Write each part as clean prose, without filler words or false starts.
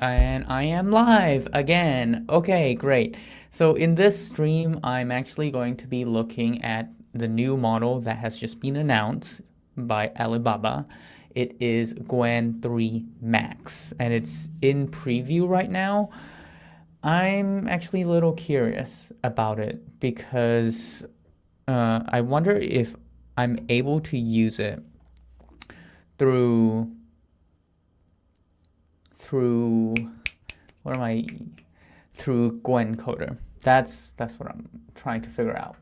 And I am live again. Okay, great. So in this stream, I'm actually going to be looking at the new model that has just been announced by Alibaba. It is Qwen 3 Max, and it's in preview right now. I'm actually a little curious about it because I wonder if I'm able to use it through through what am I through Qwen Coder. That's what I'm trying to figure out.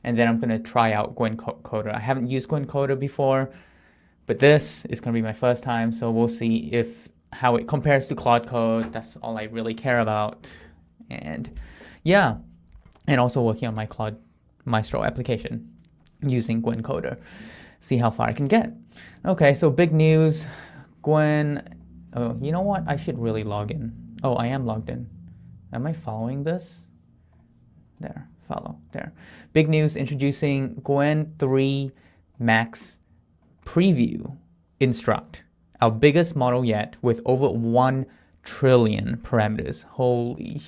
And then I'm gonna try out Qwen Coder. I haven't used Qwen Coder before, but this is gonna be my first time, so we'll see if how it compares to Claude Code. That's all I really care about. And yeah, and also working on my Claude Maestro application using Qwen Coder. See how far I can get. Okay, so big news. Qwen. Oh, you know what? I should really log in. Oh, I am logged in. Am I following this? There, follow, there. Big news, introducing Qwen 3 Max Preview Instruct, our biggest model yet with over 1 trillion parameters. Holy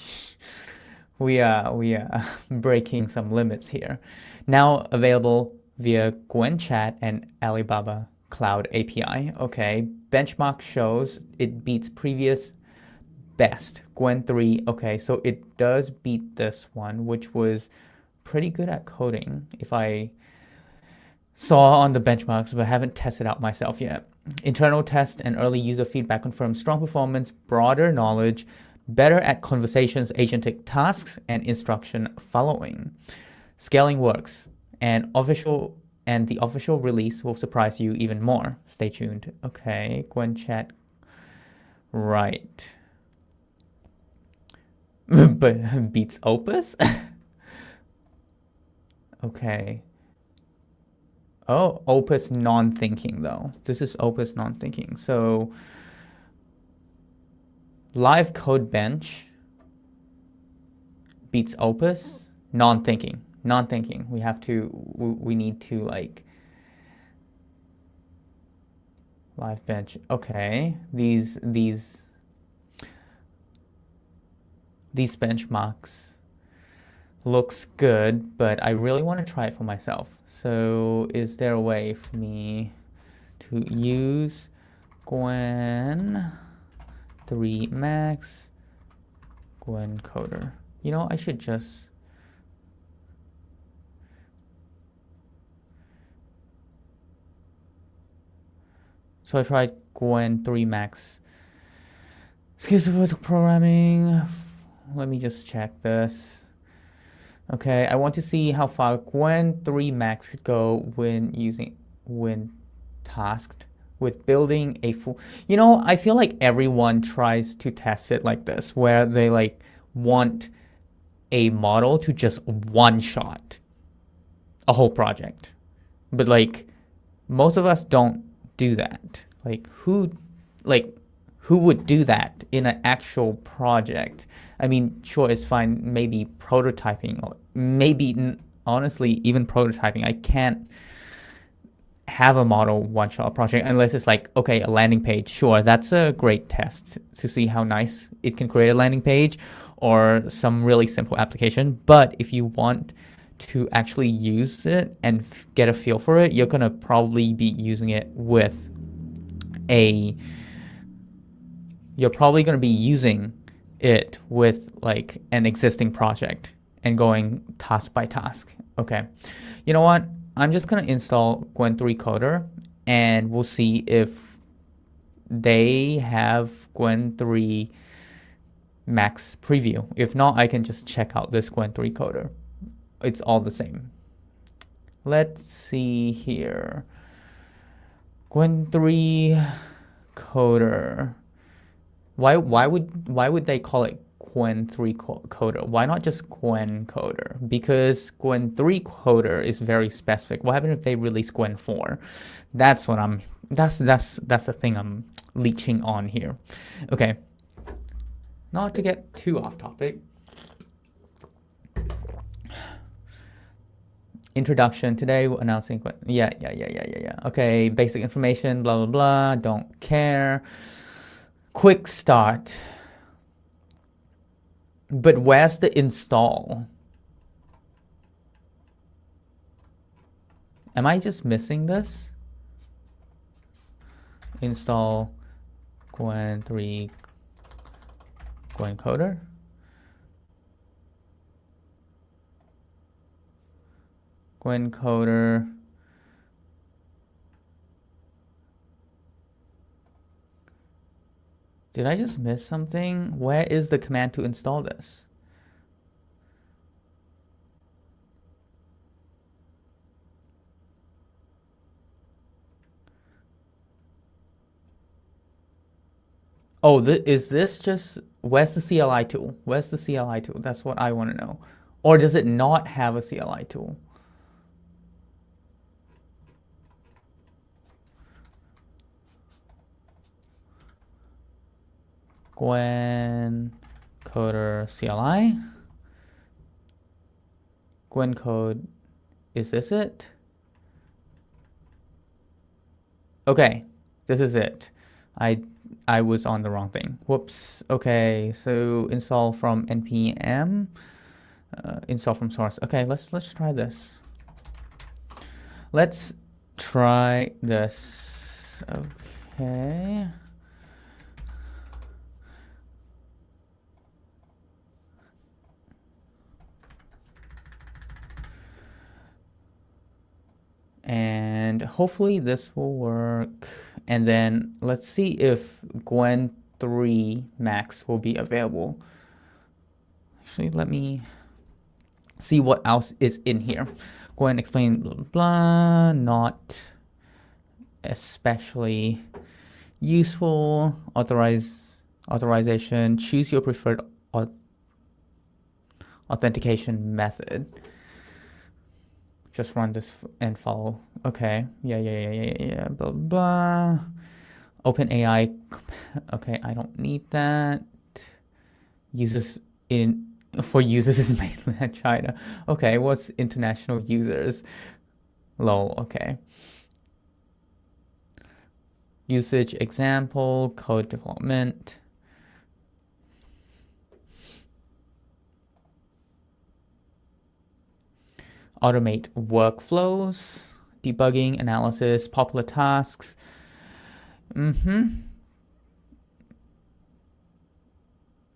we are breaking some limits here. Now available via Qwen Chat and Alibaba Cloud API. Okay, benchmark shows it beats previous best Qwen 3. Okay, so it does beat this one, which was pretty good at coding if I saw on the benchmarks, but haven't tested out myself yet. Internal test and early user feedback confirm strong performance, broader knowledge, better at conversations, agentic tasks, and instruction following. Scaling works, and the official release will surprise you even more. Stay tuned. Okay, Qwen Chat. Right. But beats Opus? Okay. Oh, Opus non-thinking though. This is Opus non-thinking. So live code bench beats Opus non-thinking. Non-thinking. We need to like live bench. Okay. These benchmarks looks good, but I really want to try it for myself. So is there a way for me to use Qwen 3 Max Qwen Coder? You know, I should just so I tried Qwen 3 Max. Excuse me for programming. Let me just check this. Okay, I want to see how far Qwen 3 Max could go when tasked with building a full. You know, I feel like everyone tries to test it like this, where they like want a model to just one shot a whole project. But like most of us don't do that. Like who would do that in an actual project? I mean, sure, it's fine, maybe prototyping, or maybe, honestly, even prototyping. I can't have a model one-shot project unless it's like, okay, a landing page. Sure, that's a great test to see how nice it can create a landing page or some really simple application. But if you want to actually use it and get a feel for it, you're going to probably be using it with you're probably going to be using it with like an existing project and going task by task. Okay, you know what? I'm just going to install Qwen 3 Coder and we'll see if they have Qwen 3 Max preview. If not, I can just check out this Qwen 3 Coder. It's all the same. Let's see here. Qwen 3 Coder. Why would they call it Qwen 3 Coder? Why not just Qwen Coder? Because Qwen 3 Coder is very specific. What happens if they release Qwen 4? That's the thing I'm leeching on here. Okay. Not to get too off topic. Introduction. Today we're announcing yeah. Okay, basic information, blah blah blah. Don't care. Quick start. But where's the install? Am I just missing this? Install Qwen 3 Qwen Coder. Qwen Coder. Did I just miss something? Where is the command to install this? Oh, is this just, where's the CLI tool? Where's the CLI tool? That's what I want to know. Or does it not have a CLI tool? Qwen Coder CLI. Qwen Code, is this it? Okay, this is it. I was on the wrong thing. Whoops. Okay, so install from npm, install from source. Okay, let's try this. Let's try this. Okay. And hopefully this will work. And then let's see if Qwen 3 Max will be available. Actually, let me see what else is in here. Qwen explain blah, blah, blah, not especially useful. Authorization, choose your preferred authentication method. Just run this and follow. Okay. Yeah. Blah, blah. OpenAI. Okay, I don't need that. Users for users in mainland China. Okay, what's international users? Lol, okay. Usage example, code development. Automate workflows, debugging, analysis, popular tasks.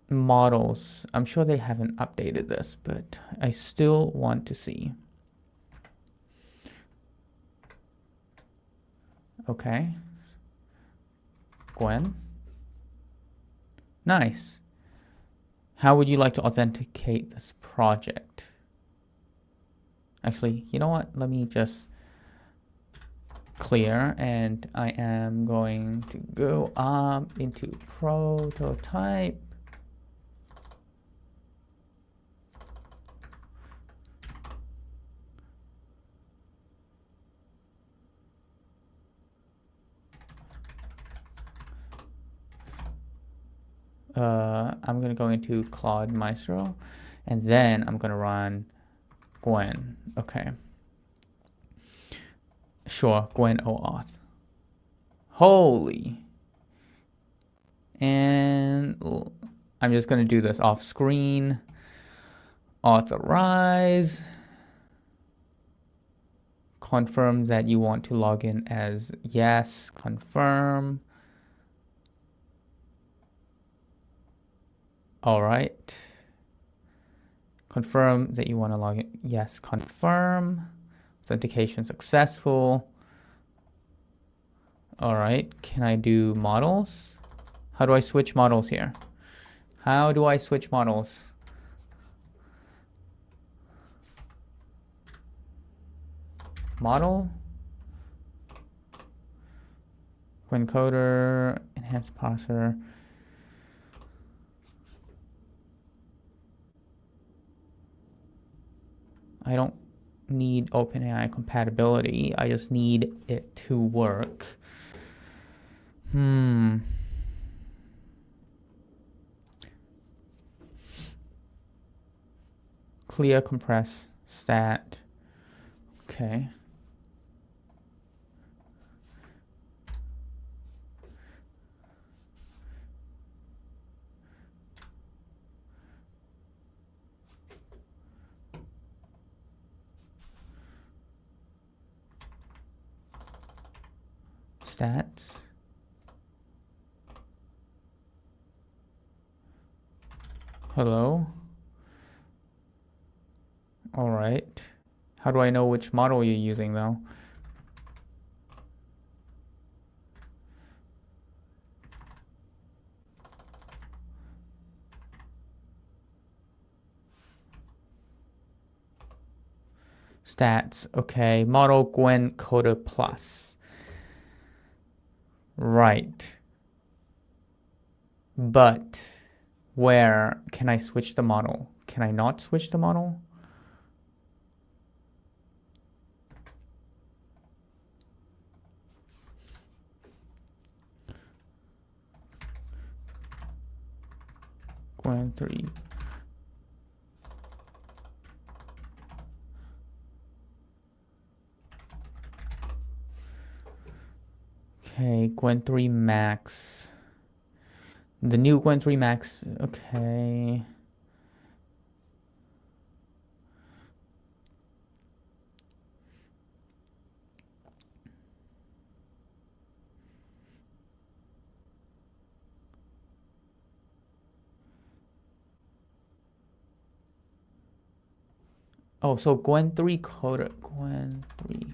Models. I'm sure they haven't updated this, but I still want to see. Okay. Qwen. Nice. How would you like to authenticate this project? Actually, you know what? Let me just clear, and I am going to go up into prototype. I'm going to go into Claude Maestro, and then I'm going to run Qwen. Okay. Sure, Qwen OAuth. Holy. And I'm just going to do this off screen. Authorize. Confirm that you want to log in as yes. Confirm. All right. Confirm that you want to log in. Yes, confirm. Authentication successful. All right. Can I do models? How do I switch models here? How do I switch models? Model. Qwen Coder. Enhanced parser. I don't need OpenAI compatibility. I just need it to work. Clear, compress, stat. Okay. Stats. Hello. All right. How do I know which model you're using though? Stats. Okay. Model Qwen Coder Plus. Right. But where can I switch the model? Can I not switch the model? Qwen 3. Okay, Qwen 3 Max. The new Qwen 3 Max. Okay. Oh, so Qwen 3 Coder. Qwen 3.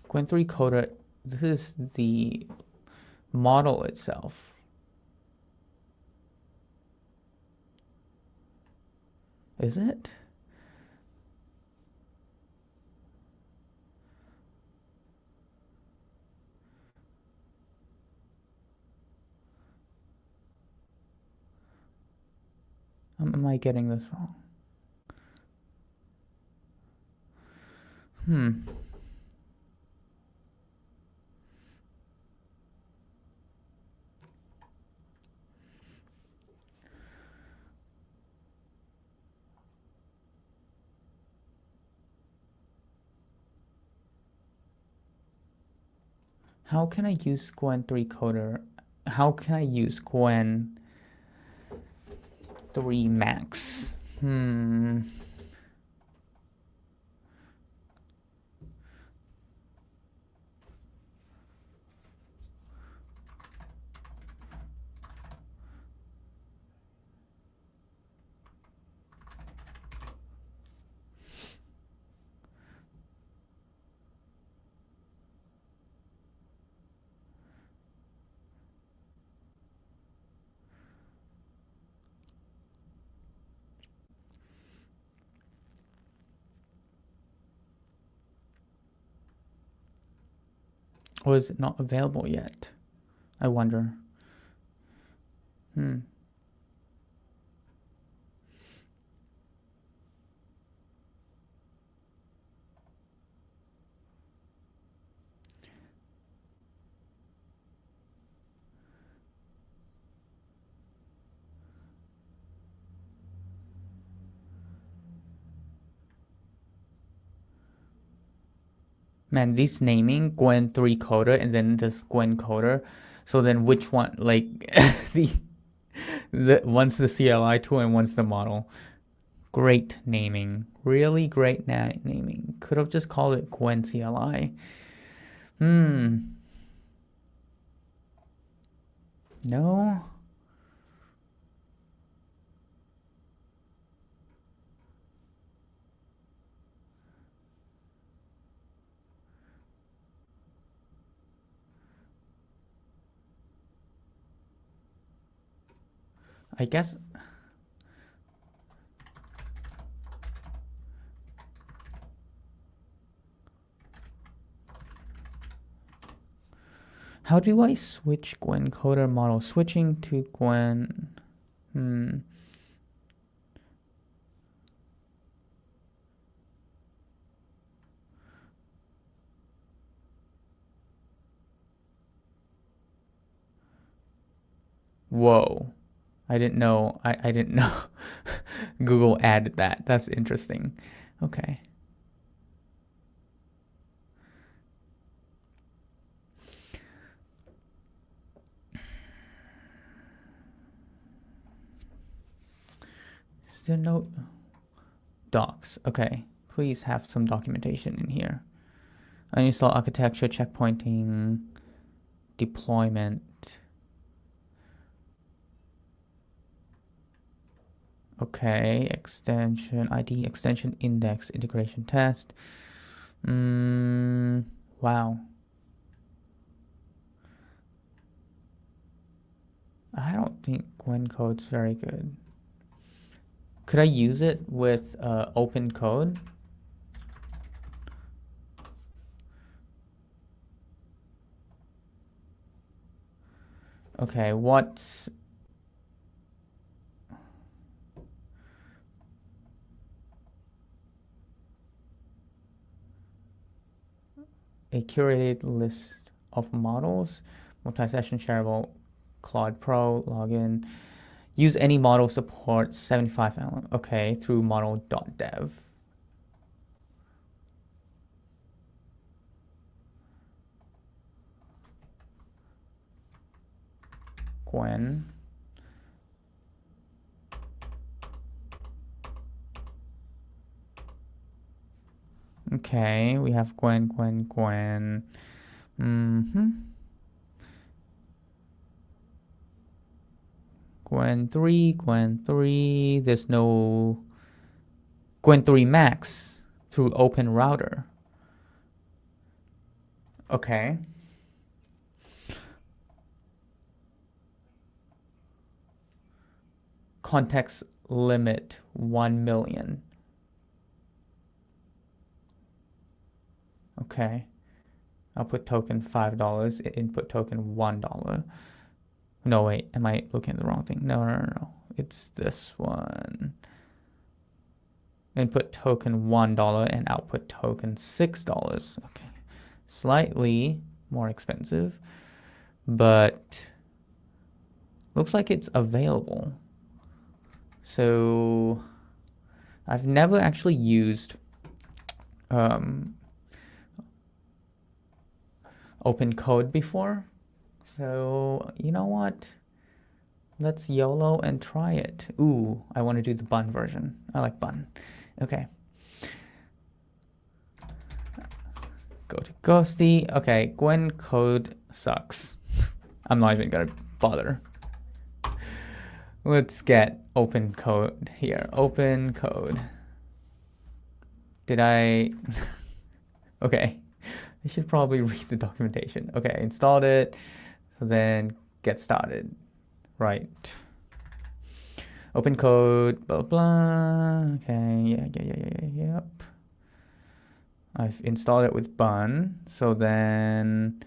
Qwen 3 Coder. This is the model itself. Is it? Am I getting this wrong? How can I use Qwen 3 Coder? How can I use Qwen 3 Max? Or is it not available yet? I wonder. Man, this naming Qwen 3 Coder and then this Qwen Coder. So then which one, like the one's the CLI tool and one's the model. Great naming. Really great naming. Could have just called it Qwen CLI. No? I guess. How do I switch Qwen Coder model? Switching to Qwen. Whoa. I didn't know. I didn't know Google added that. That's interesting. Okay. Is there no docs? Okay. Please have some documentation in here. Uninstall architecture, checkpointing, deployment. Okay, extension, ID, extension, index, integration test. Wow. I don't think Qwen Code's very good. Could I use it with open code? Okay, what's a curated list of models, multi-session shareable, Claude Pro, login, use any model support 75 element, okay, through model.dev. Qwen. Okay, we have Qwen. Qwen 3, there's no Qwen 3 Max through Open Router. Okay. Context limit 1 million. Okay. Output token $5, input token $1. No, wait, am I looking at the wrong thing? No. It's this one. Input token $1 and output token $6. Okay. Slightly more expensive, but looks like it's available. So I've never actually used open code before. So you know what? Let's YOLO and try it. Ooh, I want to do the bun version. I like bun. Okay. Go to Ghosty. Okay, Qwen Code sucks. I'm not even gonna bother. Let's get open code here. Open code. Did I? Okay. I should probably read the documentation. Okay, installed it. So then get started. Right. Open code, blah, blah. Okay, yep. I've installed it with bun. So then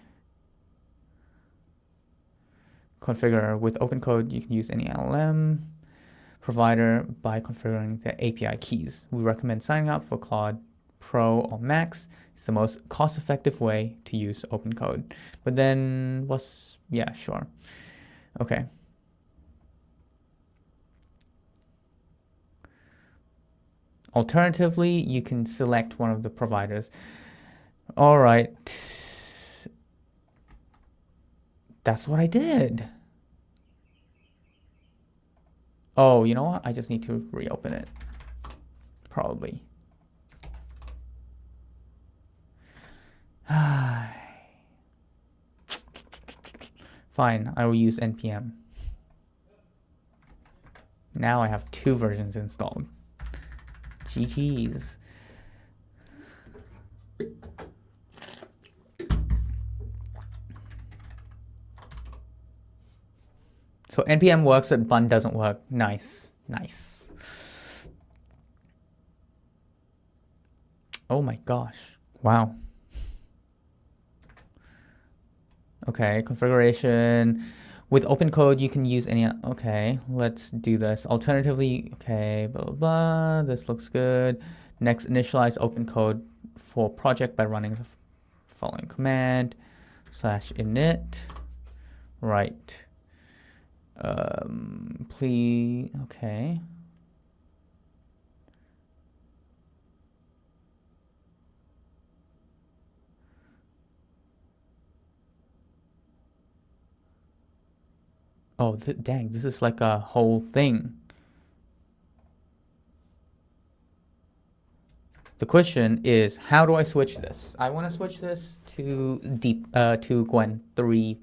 configure with open code. You can use any LLM provider by configuring the API keys. We recommend signing up for Claude Pro or Max. It's the most cost-effective way to use open code. But then yeah, sure. Okay. Alternatively, you can select one of the providers. All right. That's what I did. Oh, you know what? I just need to reopen it. Probably. Fine, I will use npm. Now I have 2 versions installed. GG's. So npm works, but bun doesn't work. Nice. Oh my gosh. Wow. Okay, configuration. With open code, you can use any. Okay, let's do this. Alternatively, okay, blah, blah, blah. This looks good. Next, initialize open code for project by running the following command /init. Right. Please, okay. Oh, dang, this is like a whole thing. The question is, how do I switch this? I want to switch this to Qwen 3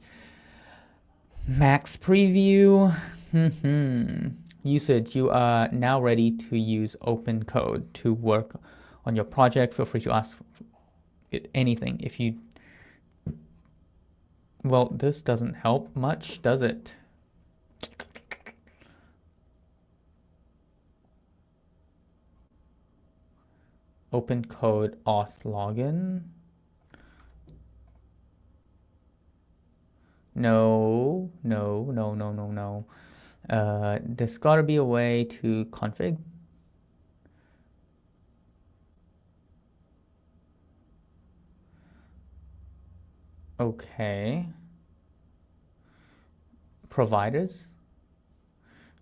max preview. Usage, you are now ready to use Open Code to work on your project. Feel free to ask it anything. If you, well, this doesn't help much, does it? Open Code auth login. No. There's got to be a way to config. Okay. Providers.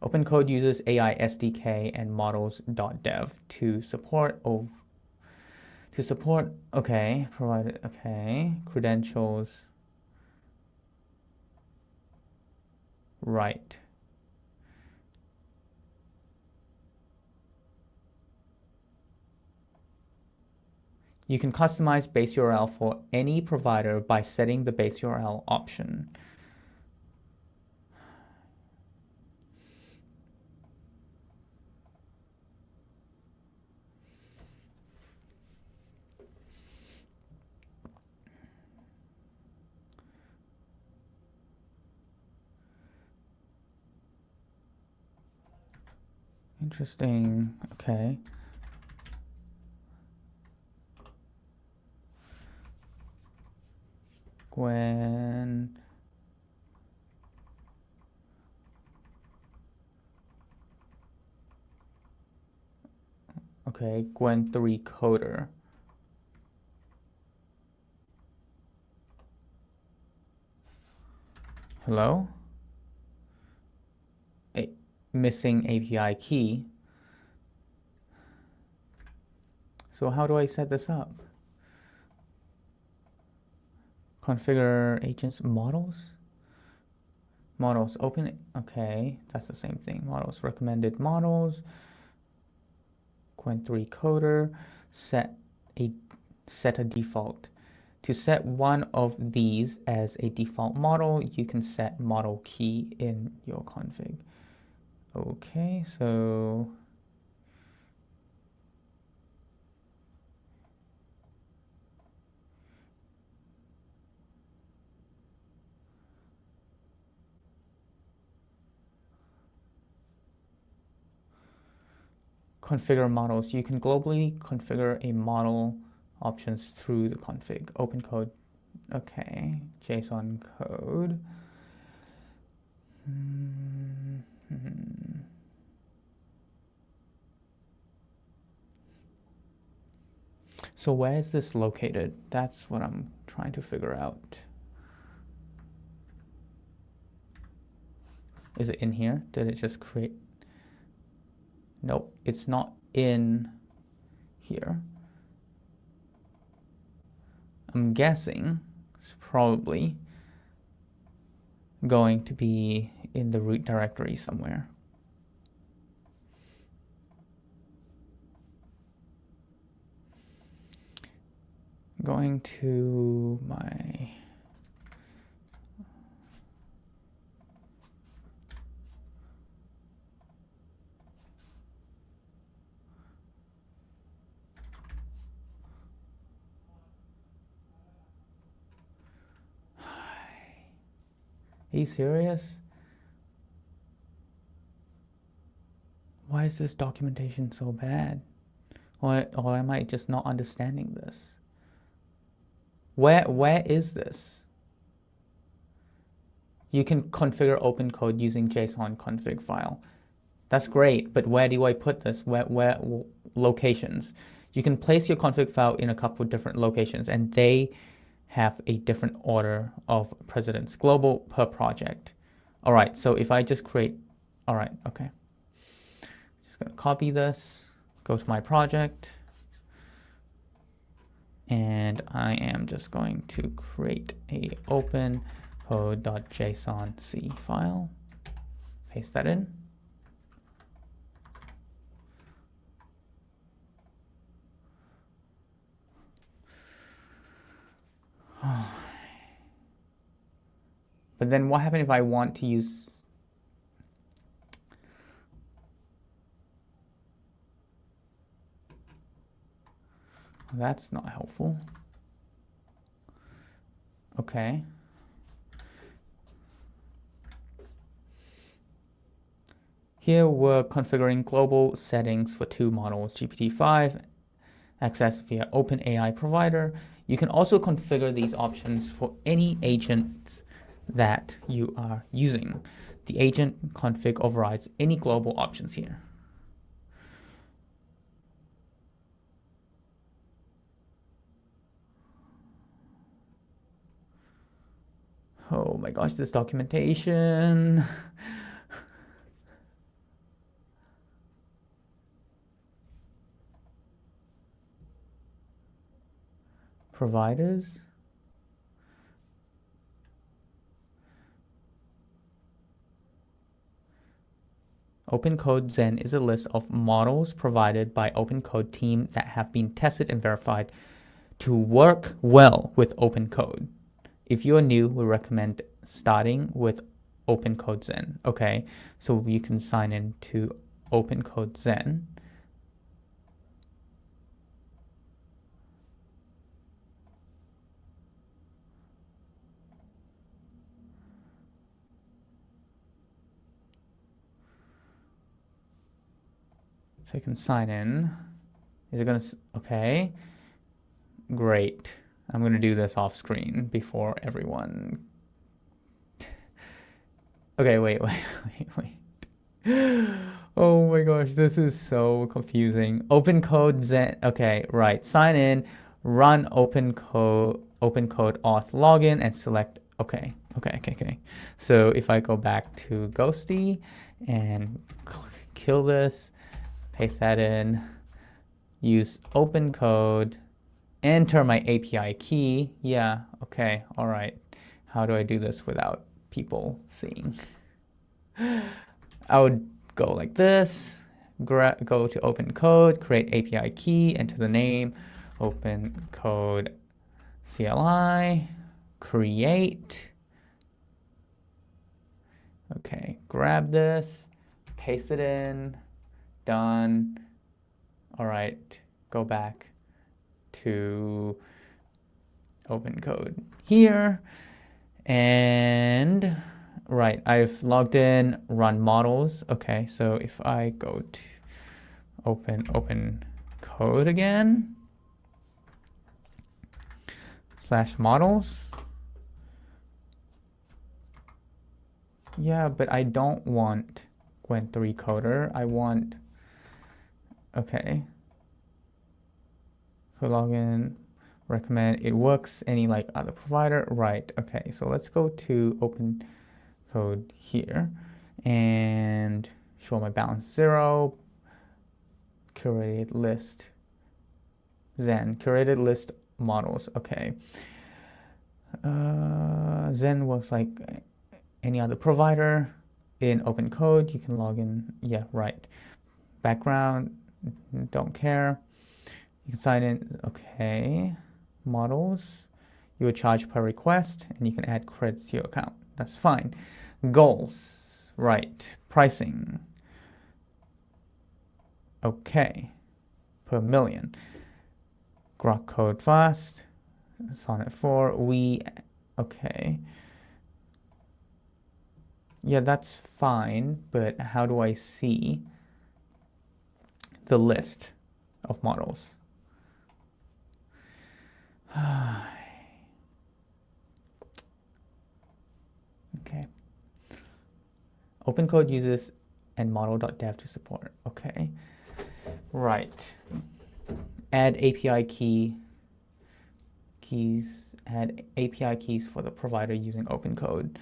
Open Code uses AI SDK and models.dev to support. Okay, provided. Okay, credentials. Right. You can customize base URL for any provider by setting the base URL option. Interesting. Okay. Qwen. Okay, Qwen 3 coder. Hello? Missing API key. So how do I set this up? Configure agents, models? Models, open, okay, that's the same thing. Models, recommended models. Qwen 3 coder, set a default. To set one of these as a default model, you can set model key in your config. Okay, so configure models. You can globally configure a model options through the config. Open Code. Okay, JSON code. So where is this located? That's what I'm trying to figure out. Is it in here? Did it just create? Nope, it's not in here. I'm guessing it's probably going to be in the root directory somewhere. Going to my Are you serious? Why is this documentation so bad? Or am I just not understanding this? Where is this? You can configure Open Code using JSON config file. That's great, but where do I put this? Where locations? You can place your config file in a couple of different locations, and they have a different order of precedence, global per project. All right, so if I just create, all right, okay. Just gonna copy this, go to my project, and I am just going to create a open code.jsonc file, paste that in. But then what happens if I want to use... That's not helpful. Okay. Here we're configuring global settings for two models, GPT-5, accessed via OpenAI provider. You can also configure these options for any agents that you are using. The agent config overrides any global options here. Oh my gosh, this documentation. Providers. Open Code Zen is a list of models provided by Open Code team that have been tested and verified to work well with Open Code. If you're new, we recommend starting with Open Code Zen. Okay, so you can sign in to Open Code Zen. So you can sign in. Is it gonna, okay, great. I'm gonna do this off screen before everyone. Okay, wait. Oh my gosh, this is so confusing. Open Code Zen, okay, right. Sign in, run open code auth login and select, okay. So if I go back to Ghosty and kill this, paste that in, use open code, enter my API key. Yeah, okay, all right. How do I do this without people seeing? I would go like this, go to open code, create API key, enter the name, open code CLI, create. Okay, grab this, paste it in, done. All right, go back to open code here. And right, I've logged in, run models. Okay, so if I go to open code again, /models. Yeah, but I don't want Qwen 3 coder. I want, okay. So login, recommend, it works any like other provider, right? Okay, so let's go to open code here and show my balance 0, curated list, Zen, curated list models, okay. Zen works like any other provider. In open code, you can log in, yeah, right. Background, don't care. You can sign in, okay. Models, you would charge per request and you can add credits to your account. That's fine. Goals, right. Pricing, okay. Per million. Grok code fast, Sonnet 4, okay. Yeah, that's fine, but how do I see the list of models? Okay. OpenCode uses and model.dev to support. Okay. Right. Add API keys. Add API keys for the provider using OpenCode.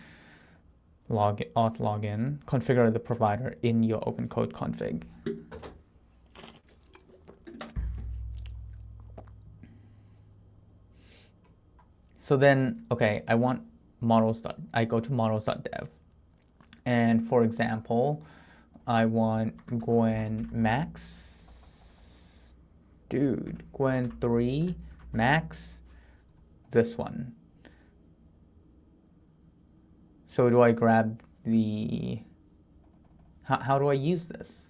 Auth login. Configure the provider in your OpenCode config. So then, okay, I want models. I go to models.dev. And for example, I want Qwen Max. Dude, Qwen 3 Max, this one. So do I grab the, how do I use this?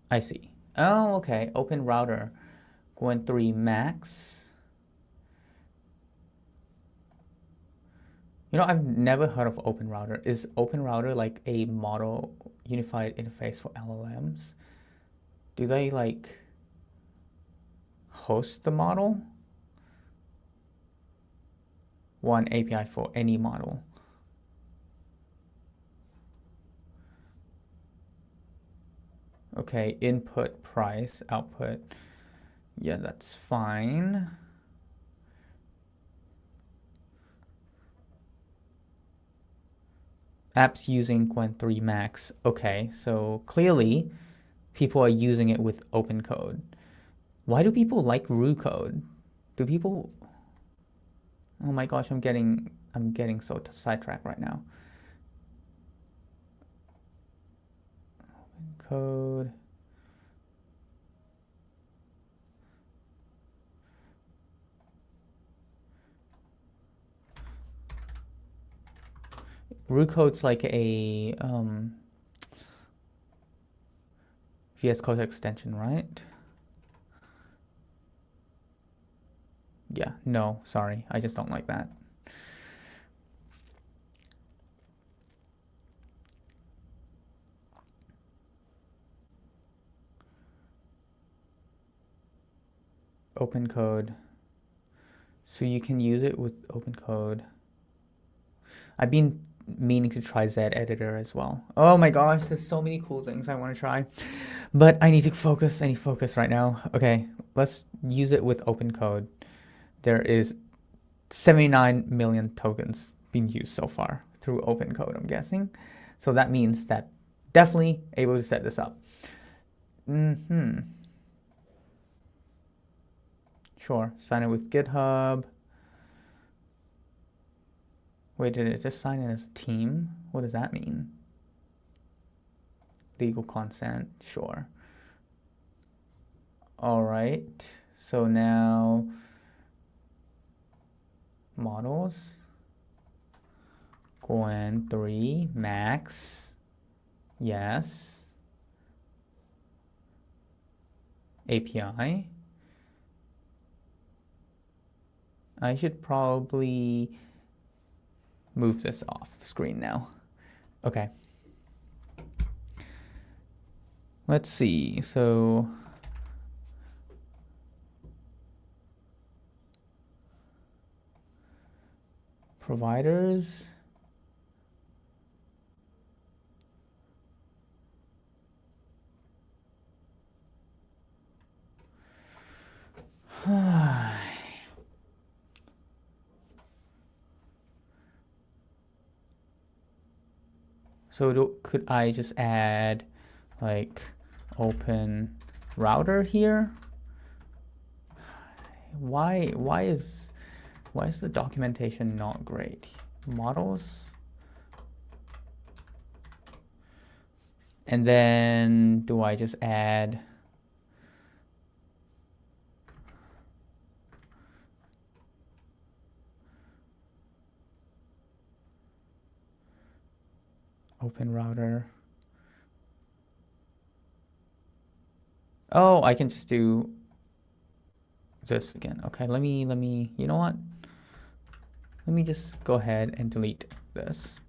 I see. Oh, okay. Open router. Qwen 3 Max. You know, I've never heard of Open Router. Is Open Router like a model unified interface for LLMs? Do they like host the model? One API for any model. Okay, input, price, output. Yeah, that's fine. Apps using Qwen 3 Max. Okay, so clearly people are using it with open code. Why do people like RU code? Do people... Oh my gosh, I'm getting so sidetracked right now. Open code. RU code's like a VS Code extension, right? Yeah, no, sorry. I just don't like that. Open code. So you can use it with open code. I've been meaning to try Z editor as well. Oh my gosh, there's so many cool things I want to try. But I need to focus. I need focus right now. Okay, let's use it with open code. There is 79 million tokens being used so far through open code, I'm guessing. So that means that definitely able to set this up. Sure, sign in with GitHub. Wait, did it just sign in as a team? What does that mean? Legal consent, sure. All right, so now models, Qwen 3 Max, yes. API. I should probably move this off the screen now. Okay. Let's see. So providers. So could I just add like open router here? Why is the documentation not great? Models. And then do I just add open router? Oh, I can just do this again. Okay, let me, you know what? Let me just go ahead and delete this.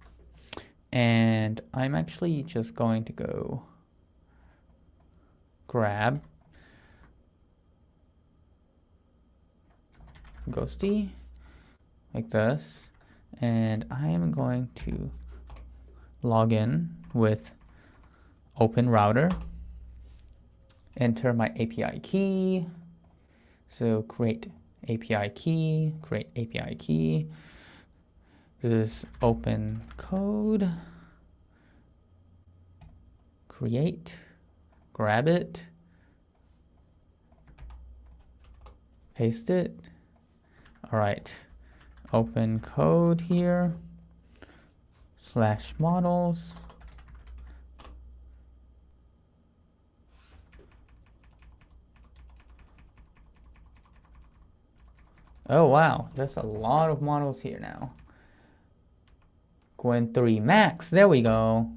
And I'm actually just going to go grab Ghosty like this. And I am going to log in with open router, enter my API key. So create API key, create API key. This is open code, create grab it, paste it. All right, open code here, /models. Oh wow, there's a lot of models here now. Qwen 3 Max, there we go.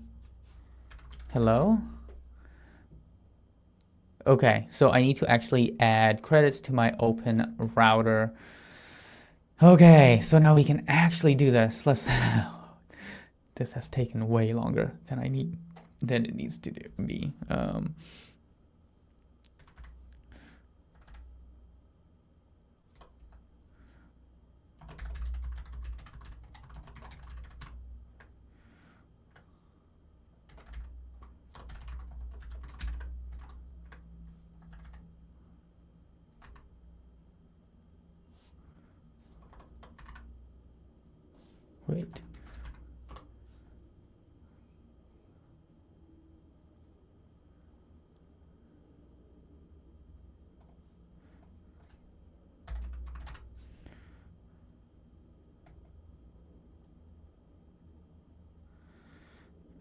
Hello? Okay, so I need to actually add credits to my open router. Okay, so now we can actually do this. Let's. This has taken way longer than it needs to be. Wait.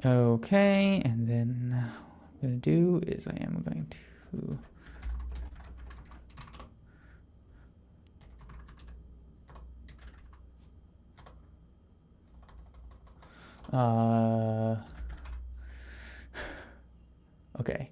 Okay, and then what I'm going to do is I am going to okay.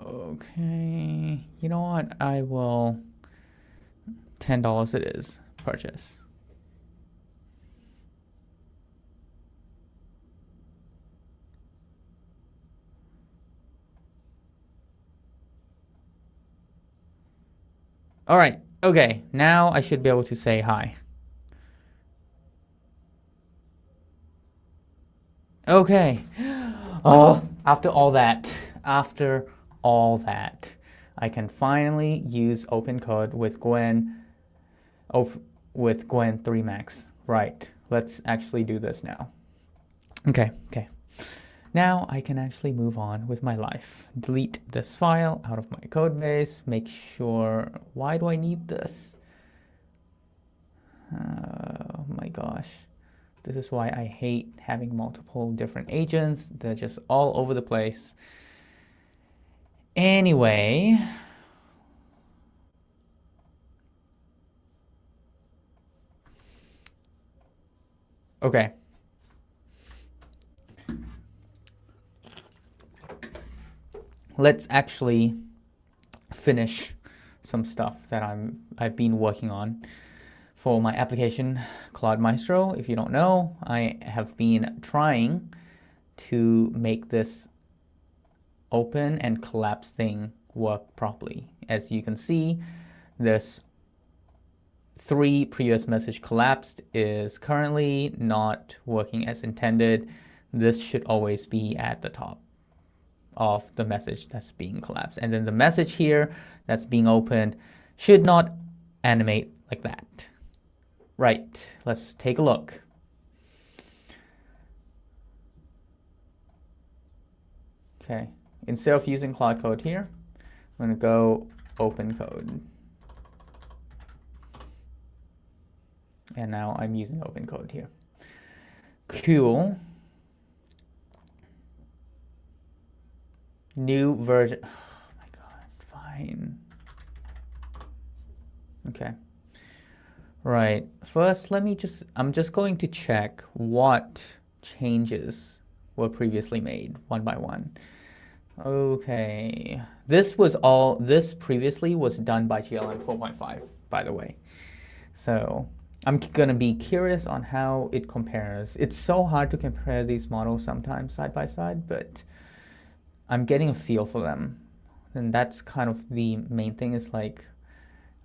Okay, you know what? I will, $10 it is, purchase. All right, okay, now I should be able to say hi. Okay, oh, after all that, I can finally use open code with Qwen 3 Max. Right, let's actually do this now. Okay. Now I can actually move on with my life. Delete this file out of my code base. Make sure, why do I need this? Oh my gosh. This is why I hate having multiple different agents. They're just all over the place. Anyway. Okay. Let's actually finish some stuff that I've been working on for my application Claude Maestro. If you don't know, I have been trying to make this open and collapse thing work properly. As you can see, this 3 previous message collapsed is currently not working as intended. This should always be at the top of the message that's being collapsed. And then the message here that's being opened should not animate like that. Right, let's take a look. Okay, instead of using Claude Code here, I'm going to go open code. And now I'm using open code here. Cool. New version. Oh my God, fine. Okay. Right. First, I'm just going to check what changes were previously made one by one. Okay. This previously was done by GLM 4.5, by the way. So I'm gonna be curious on how it compares. It's so hard to compare these models sometimes side by side, but I'm getting a feel for them. And that's kind of the main thing, is like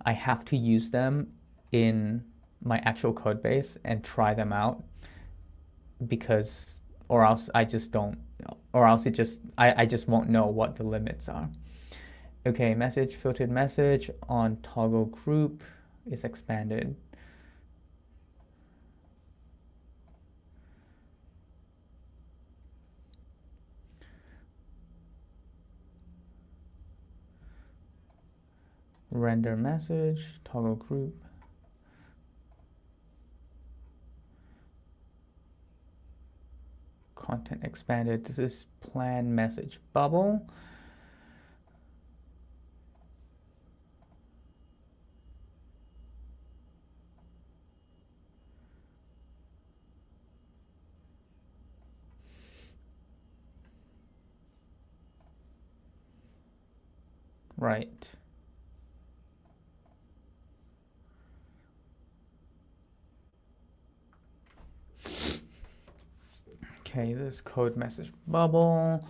I have to use them in my actual code base and try them out, because or else I just don't, or else I just won't know what the limits are. Okay, message, filtered message on toggle group is expanded. Render message, toggle group. Content expanded. This is plan message bubble. Right. Okay, this code message bubble.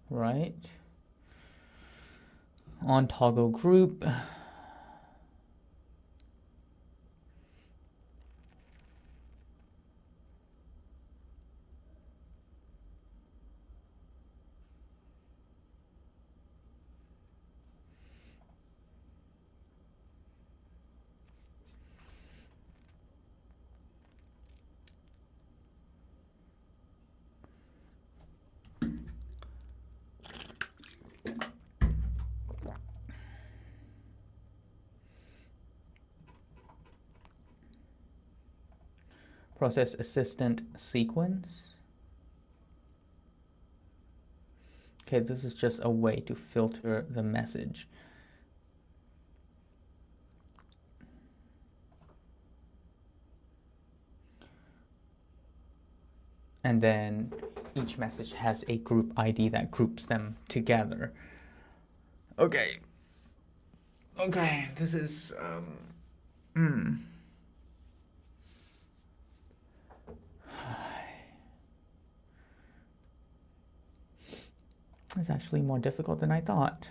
Right. On toggle group. Process assistant sequence. Okay, this is just a way to filter the message. And then each message has a group ID that groups them together. Okay. Okay, this is It's actually more difficult than I thought.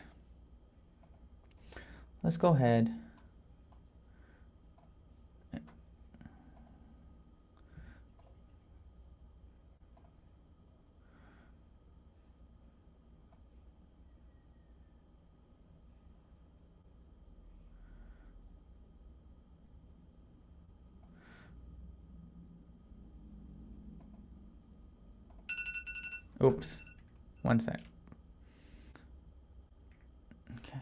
Let's go ahead. Oops, one sec. Okay.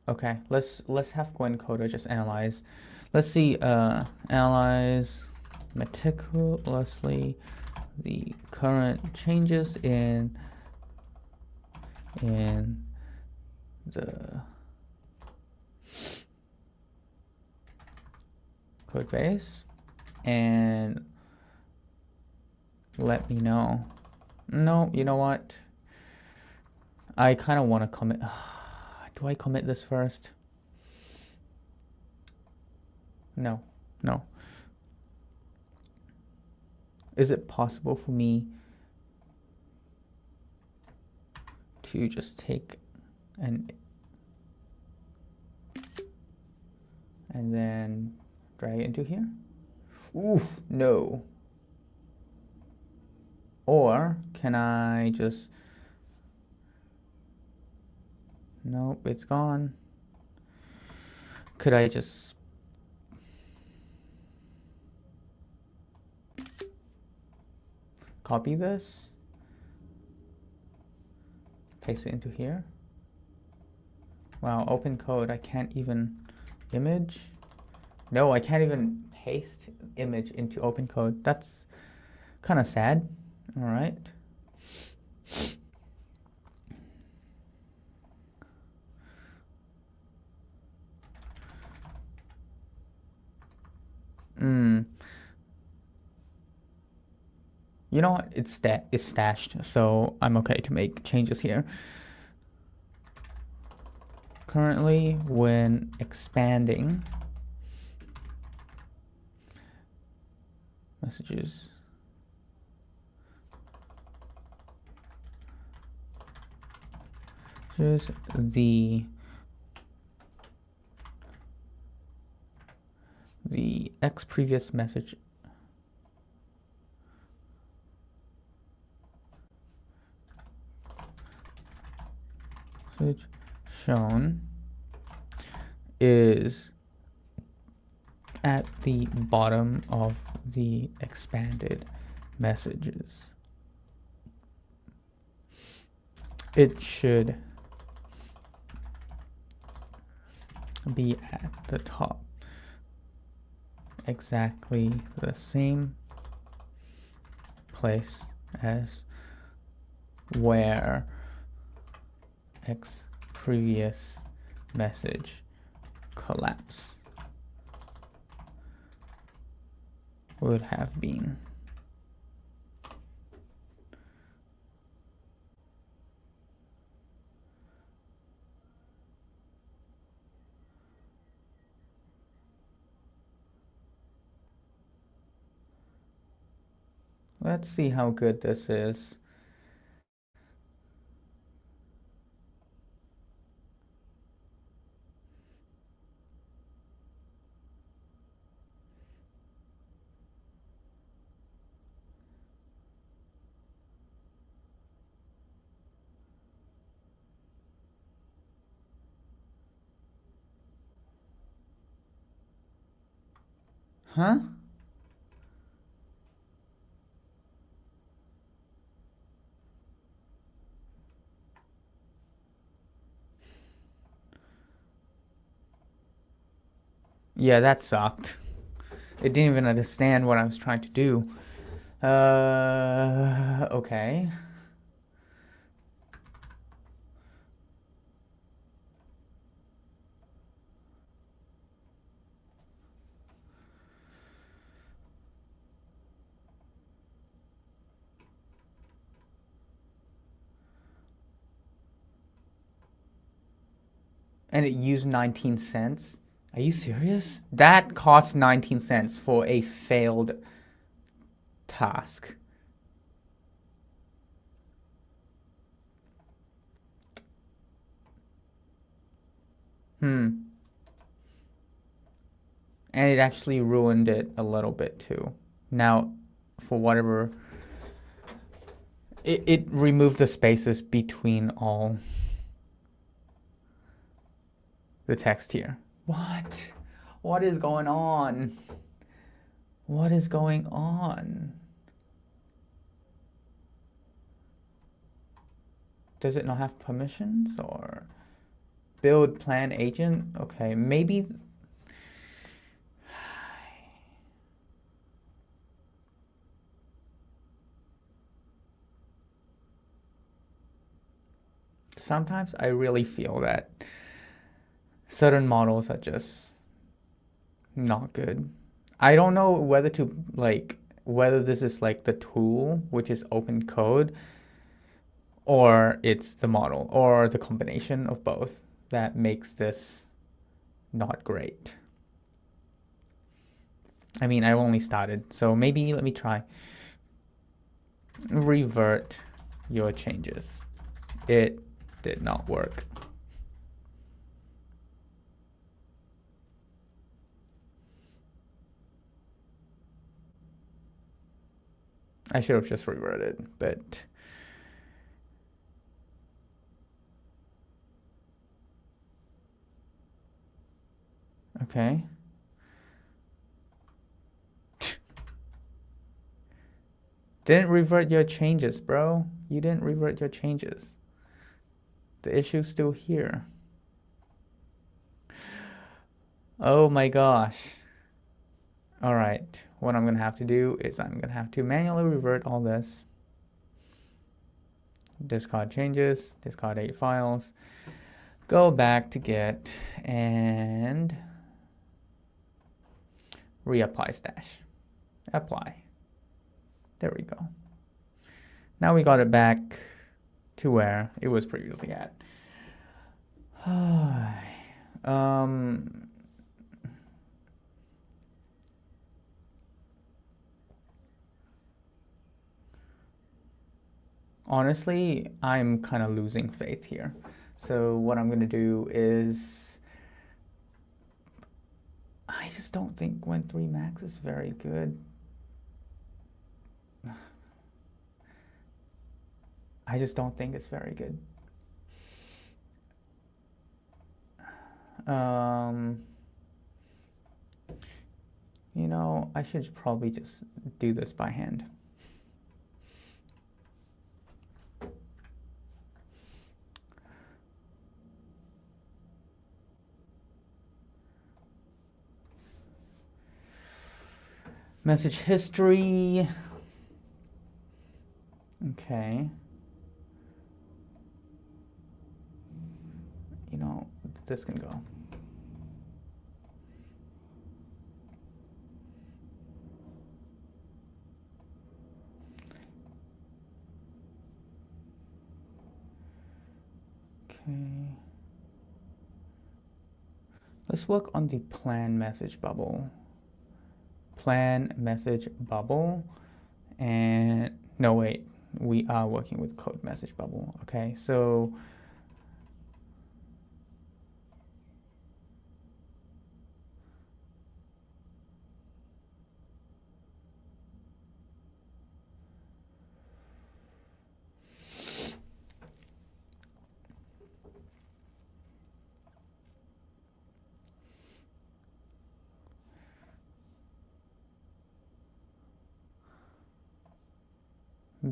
Okay, let's have Qwen Coder just analyze. Let's see, analyze meticulously the current changes in the code base and let me know. No, you know what? I kind of want to commit. Do I commit this first? No, no. Is it possible for me to just take and then drag it into here? Oof, no. Or can I just... Nope, it's gone. Could I just... copy this? Paste it into here? Wow, open code, I can't even... Image? No, I can't even paste image into open code. That's kind of sad. All right. You know what? It's stashed, so I'm okay to make changes here. Currently, when expanding messages, here's the X previous message shown is at the bottom of the expanded messages. It should be at the top. Exactly the same place as where X previous message collapse would have been. Let's see how good this is. Huh? Yeah, that sucked. It didn't even understand what I was trying to do. Okay. And it used 19 cents? Are you serious? That cost 19 cents for a failed task. And it actually ruined it a little bit too. Now, for whatever, it removed the spaces between all the text here. What? What is going on? What is going on? Does it not have permissions or build plan agent? Okay, maybe. Sometimes I really feel that certain models are just not good. I don't know whether to whether this is like the tool, which is open code, or it's the model, or the combination of both that makes this not great. I mean, I only started, so maybe let me try. Revert your changes. It did not work. I should have just reverted, but okay. Didn't revert your changes, bro. You didn't revert your changes. The issue's still here. Oh my gosh. All right, what I'm gonna have to do is I'm gonna have to manually revert all this. Discard changes, discard 8 files, go back to Git and reapply stash. Apply. There we go. Now we got it back to where it was previously at. Honestly, I'm kind of losing faith here. So what I'm going to do is, I just don't think Qwen 3 Max is very good. I just don't think it's very good. You know, I should probably just do this by hand. Message history. Okay. You know, this can go. Okay. Let's work on the plan message bubble. Plan message bubble. And no, wait, we are working with code message bubble. Okay, so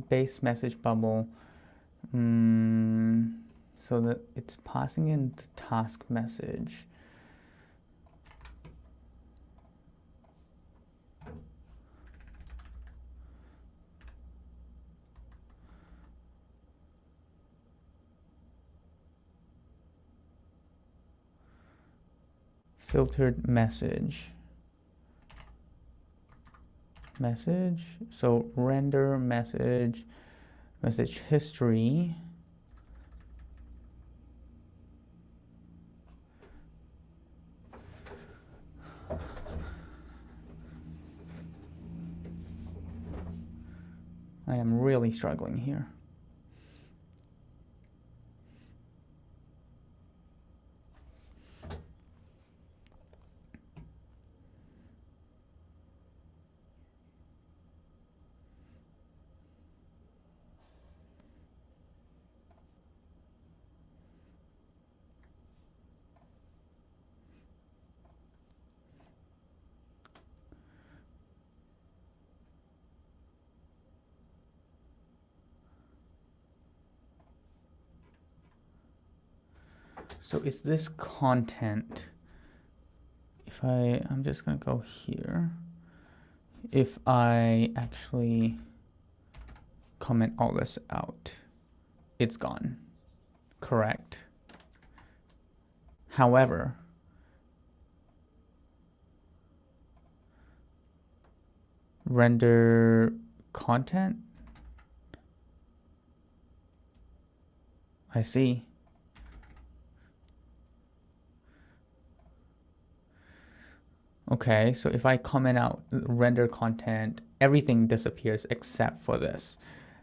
base message bubble, so that it's passing in the task message. Filtered message. So render message history. I am really struggling here. So is this content? If I'm just gonna go here. If I actually comment all this out, it's gone. Correct. However, render content. I see. Okay, so if I comment out render content, everything disappears except for this.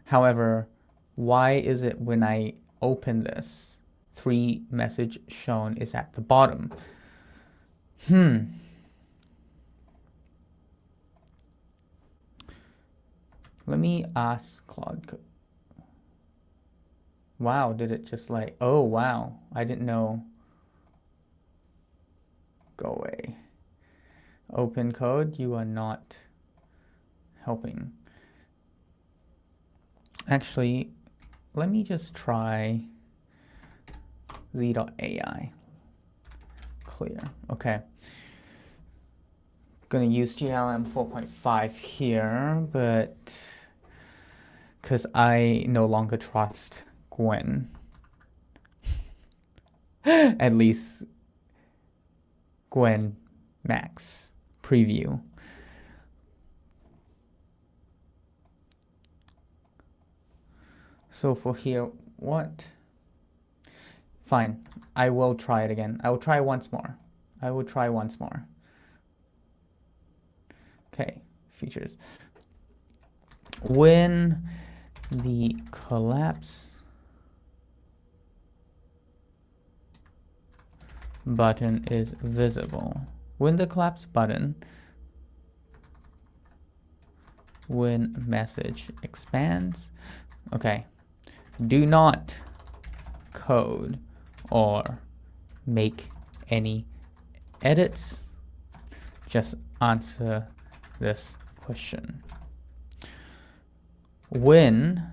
However, why is it when I open this, 3 message shown is at the bottom? Let me ask Claude Code. Wow, did it just like, oh wow, I didn't know. Go away. Open code, you are not helping. Actually, let me just try z.ai. Clear. Okay. Gonna use GLM 4.5 here, but because I no longer trust Qwen. At least Qwen Max preview. So for here, what? Fine, I will try it again. I will try once more. I will try once more. Okay, features. When the collapse button is visible. When the collapse button, when message expands, okay, do not code or make any edits. Just answer this question. When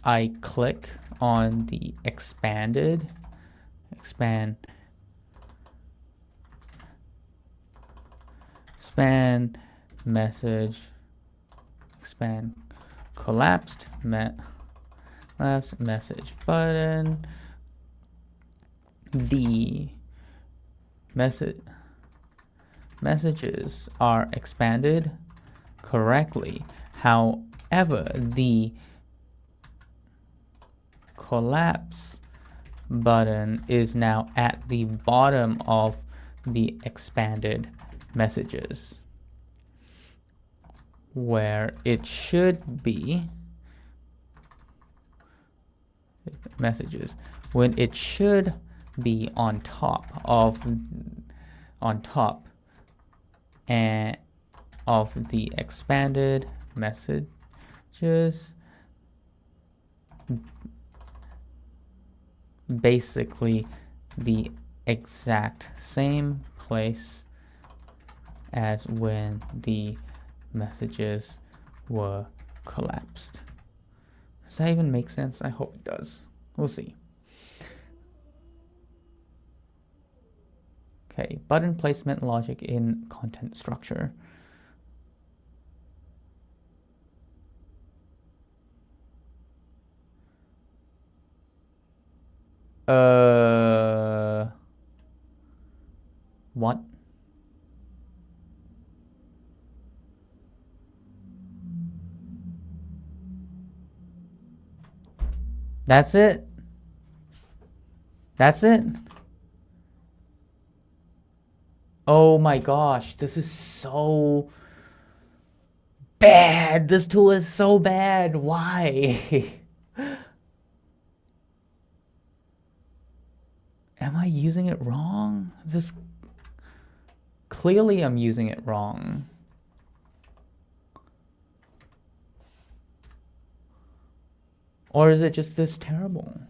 I click on the expand message, expand collapsed message button, the messages are expanded correctly. However, the collapse button is now at the bottom of the expanded messages, where it should be messages, when it should be on top and of the expanded messages, basically the exact same place as when the messages were collapsed. Does that even make sense? I hope it does. We'll see. Okay, button placement logic in content structure. What? That's it? That's it? Oh my gosh, this is so bad. This tool is so bad. Why? Am I using it wrong? Clearly I'm using it wrong. Or is it just this terrible?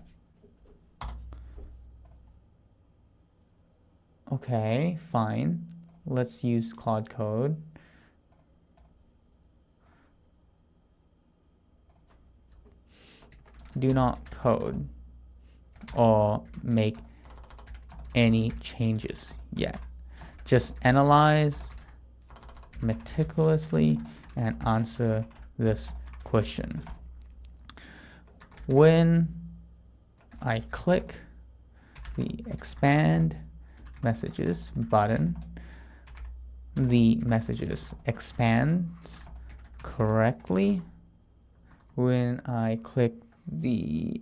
Okay, fine. Let's use Claude Code. Do not code or make any changes yet. Just analyze meticulously and answer this question. When I click the expand messages button, the messages expands correctly. When I click the,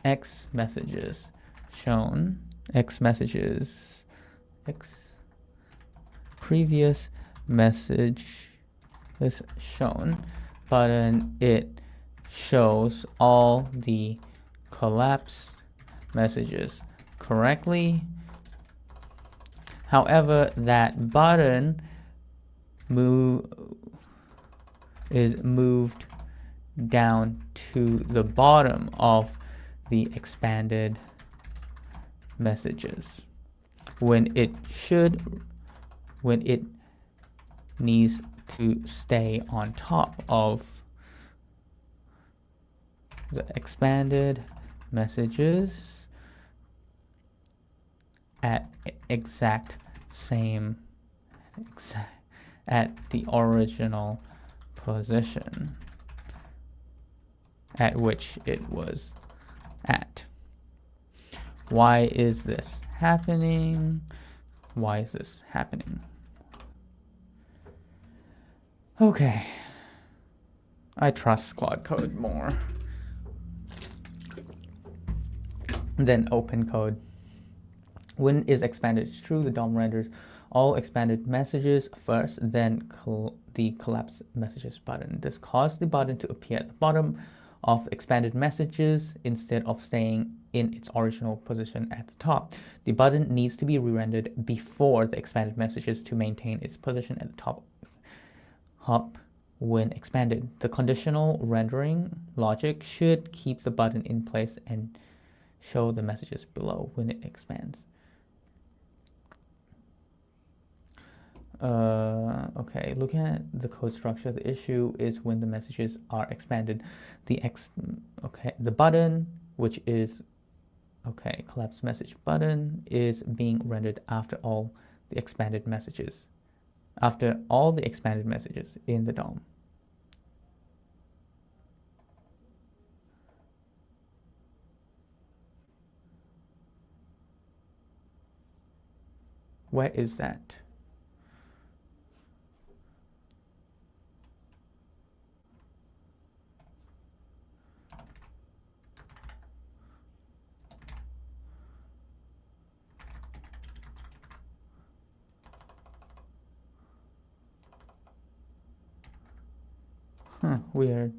X messages shown, previous message is shown button, it shows all the collapsed messages correctly. However, that button is moved down to the bottom of the expanded messages when it needs to stay on top of the expanded messages at at the original position at which it was at. Why is this happening? Why is this happening? Okay, I trust Claude Code more than open code. When is expanded, it's true, the DOM renders all expanded messages first, then the collapse messages button. This causes the button to appear at the bottom of expanded messages instead of staying in its original position at the top. The button needs to be re-rendered before the expanded messages to maintain its position at the top when expanded. The conditional rendering logic should keep the button in place and show the messages below when it expands. Okay, looking at the code structure, the issue is when the messages are expanded. The button, which is collapse message button, is being rendered after all the expanded messages. After all the expanded messages in the DOM. Where is that? Weird.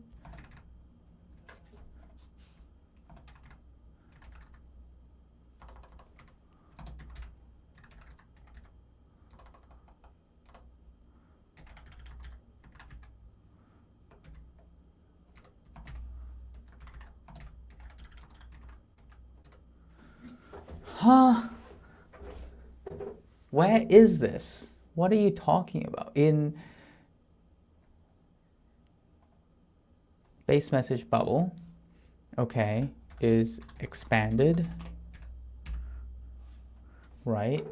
Where is this? What are you talking about? In base message bubble, is expanded, right?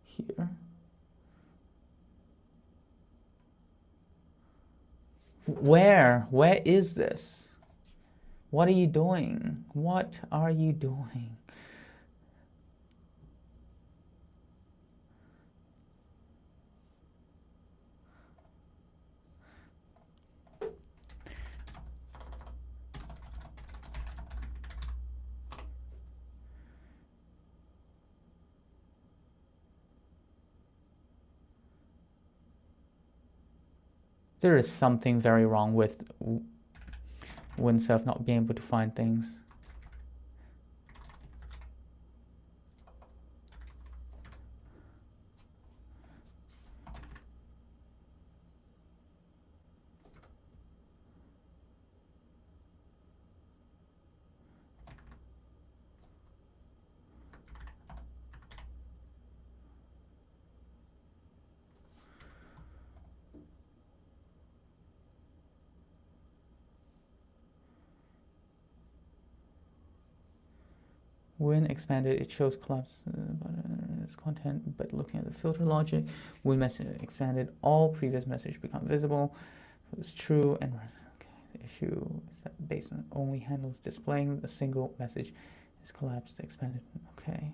Here. Where is this? What are you doing? What are you doing? There is something very wrong with Windsurf not being able to find things. When expanded, it shows collapse content, but looking at the filter logic, when message expanded, all previous message become visible. So it's true, and the issue is that basement only handles displaying a single message is collapsed, expanded. Okay.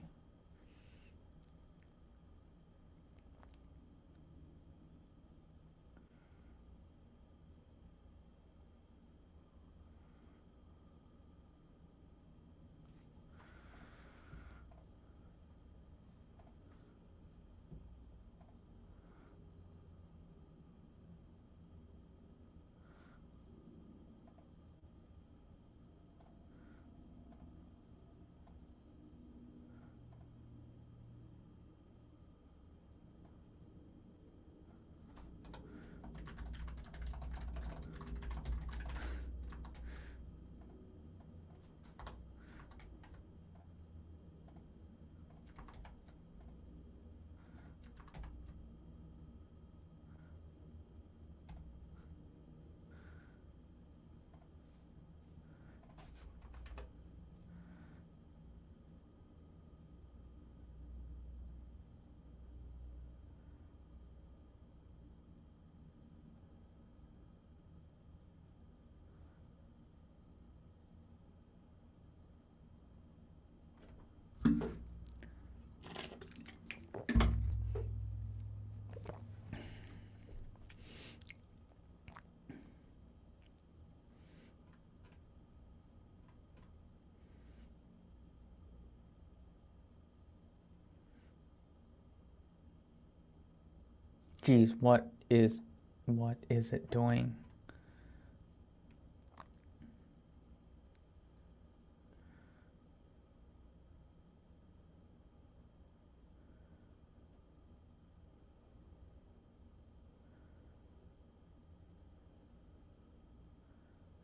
Geez, what is it doing?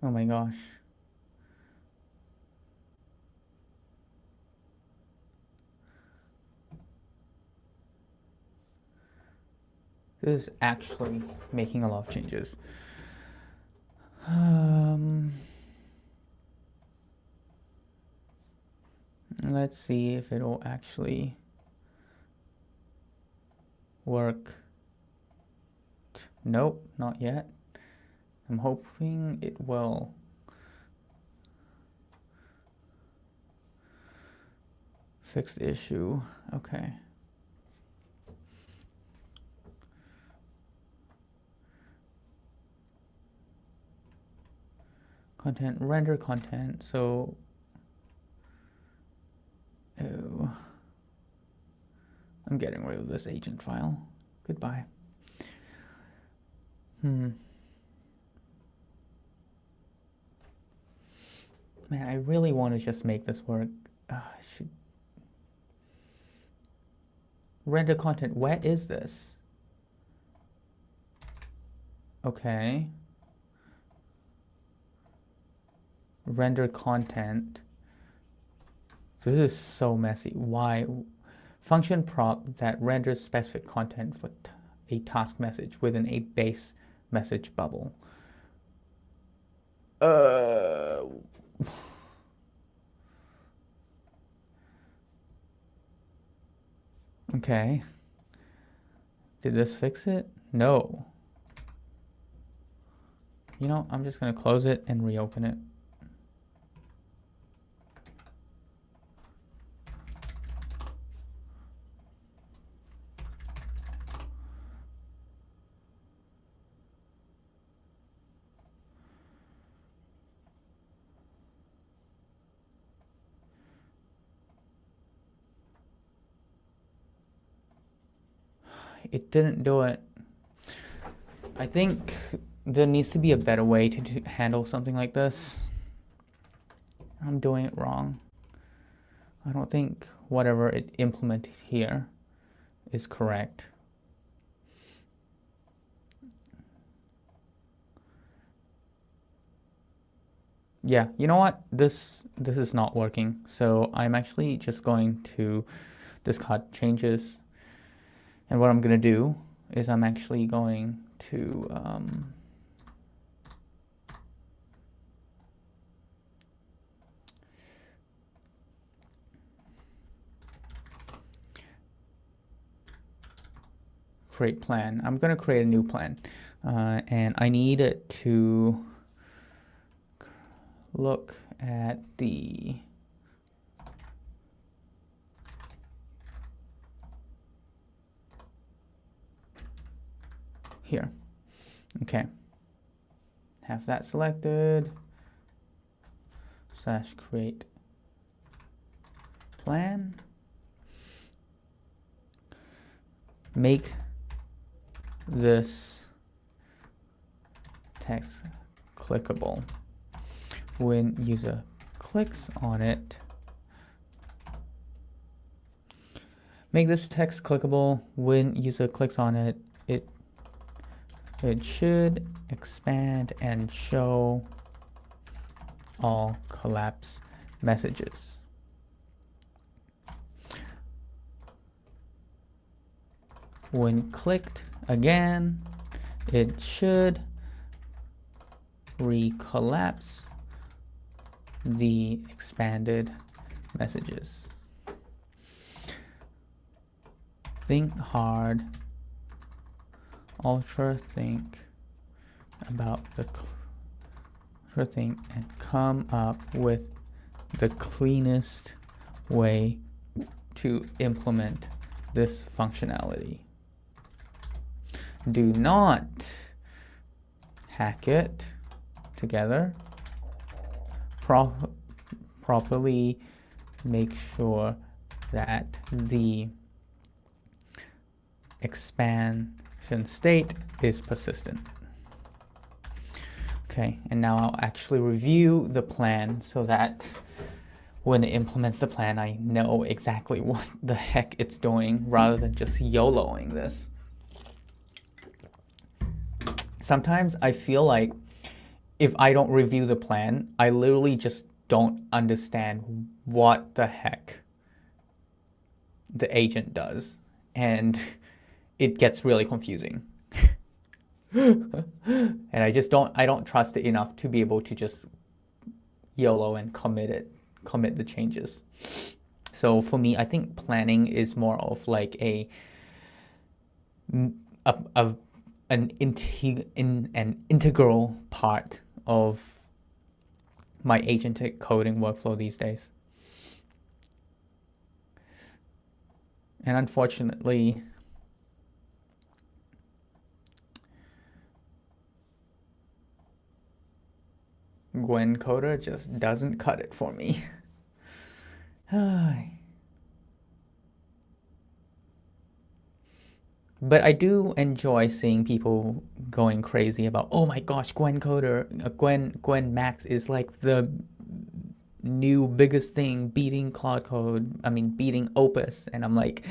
Oh my gosh. This is actually making a lot of changes. Let's see if it'll actually work. Nope, not yet. I'm hoping it will. Fix the issue. Okay. Content, render content. So, oh, I'm getting rid of this agent file. Goodbye. Man, I really want to just make this work. Render content. What is this? Okay. Render content. This is so messy. Why? Function prop that renders specific content for a task message within a base message bubble. Okay. Did this fix it? No. You know, I'm just going to close it and reopen it. It didn't do it. I think there needs to be a better way to handle something like this. I'm doing it wrong. I don't think whatever it implemented here is correct. Yeah, you know what? This is not working. So I'm actually just going to discard changes. And what I'm going to do is I'm actually going to create plan. I'm going to create a new plan. And I need it to look at the here. Okay. Have that selected. / create plan. Make this text clickable. When user clicks on it, make this text clickable. When user clicks on it, it should expand and show all collapse messages. When clicked again, it should recollapse the expanded messages. Think hard. Ultra think about the thing and come up with the cleanest way to implement this functionality. Do not hack it together. Properly make sure that the expansion state is persistent. Okay, and now I'll actually review the plan so that when it implements the plan, I know exactly what the heck it's doing rather than just YOLOing this. Sometimes I feel like if I don't review the plan, I literally just don't understand what the heck the agent does, and it gets really confusing. And I don't trust it enough to be able to just YOLO and commit the changes. So for me, I think planning is more of like an integral part of my agentic coding workflow these days. And unfortunately, Qwen Coder just doesn't cut it for me. But I do enjoy seeing people going crazy about, oh my gosh, Qwen Coder, Qwen Max is like the new biggest thing, beating Claude Code, beating Opus. And I'm like,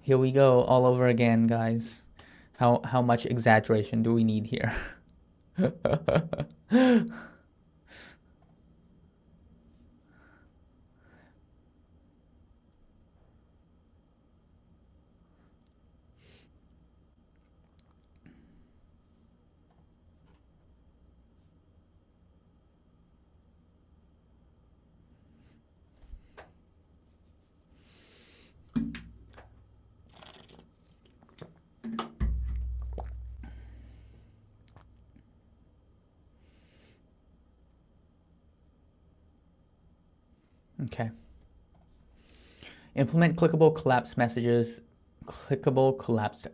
here we go all over again, guys. How much exaggeration do we need here? Okay. Implement clickable collapsed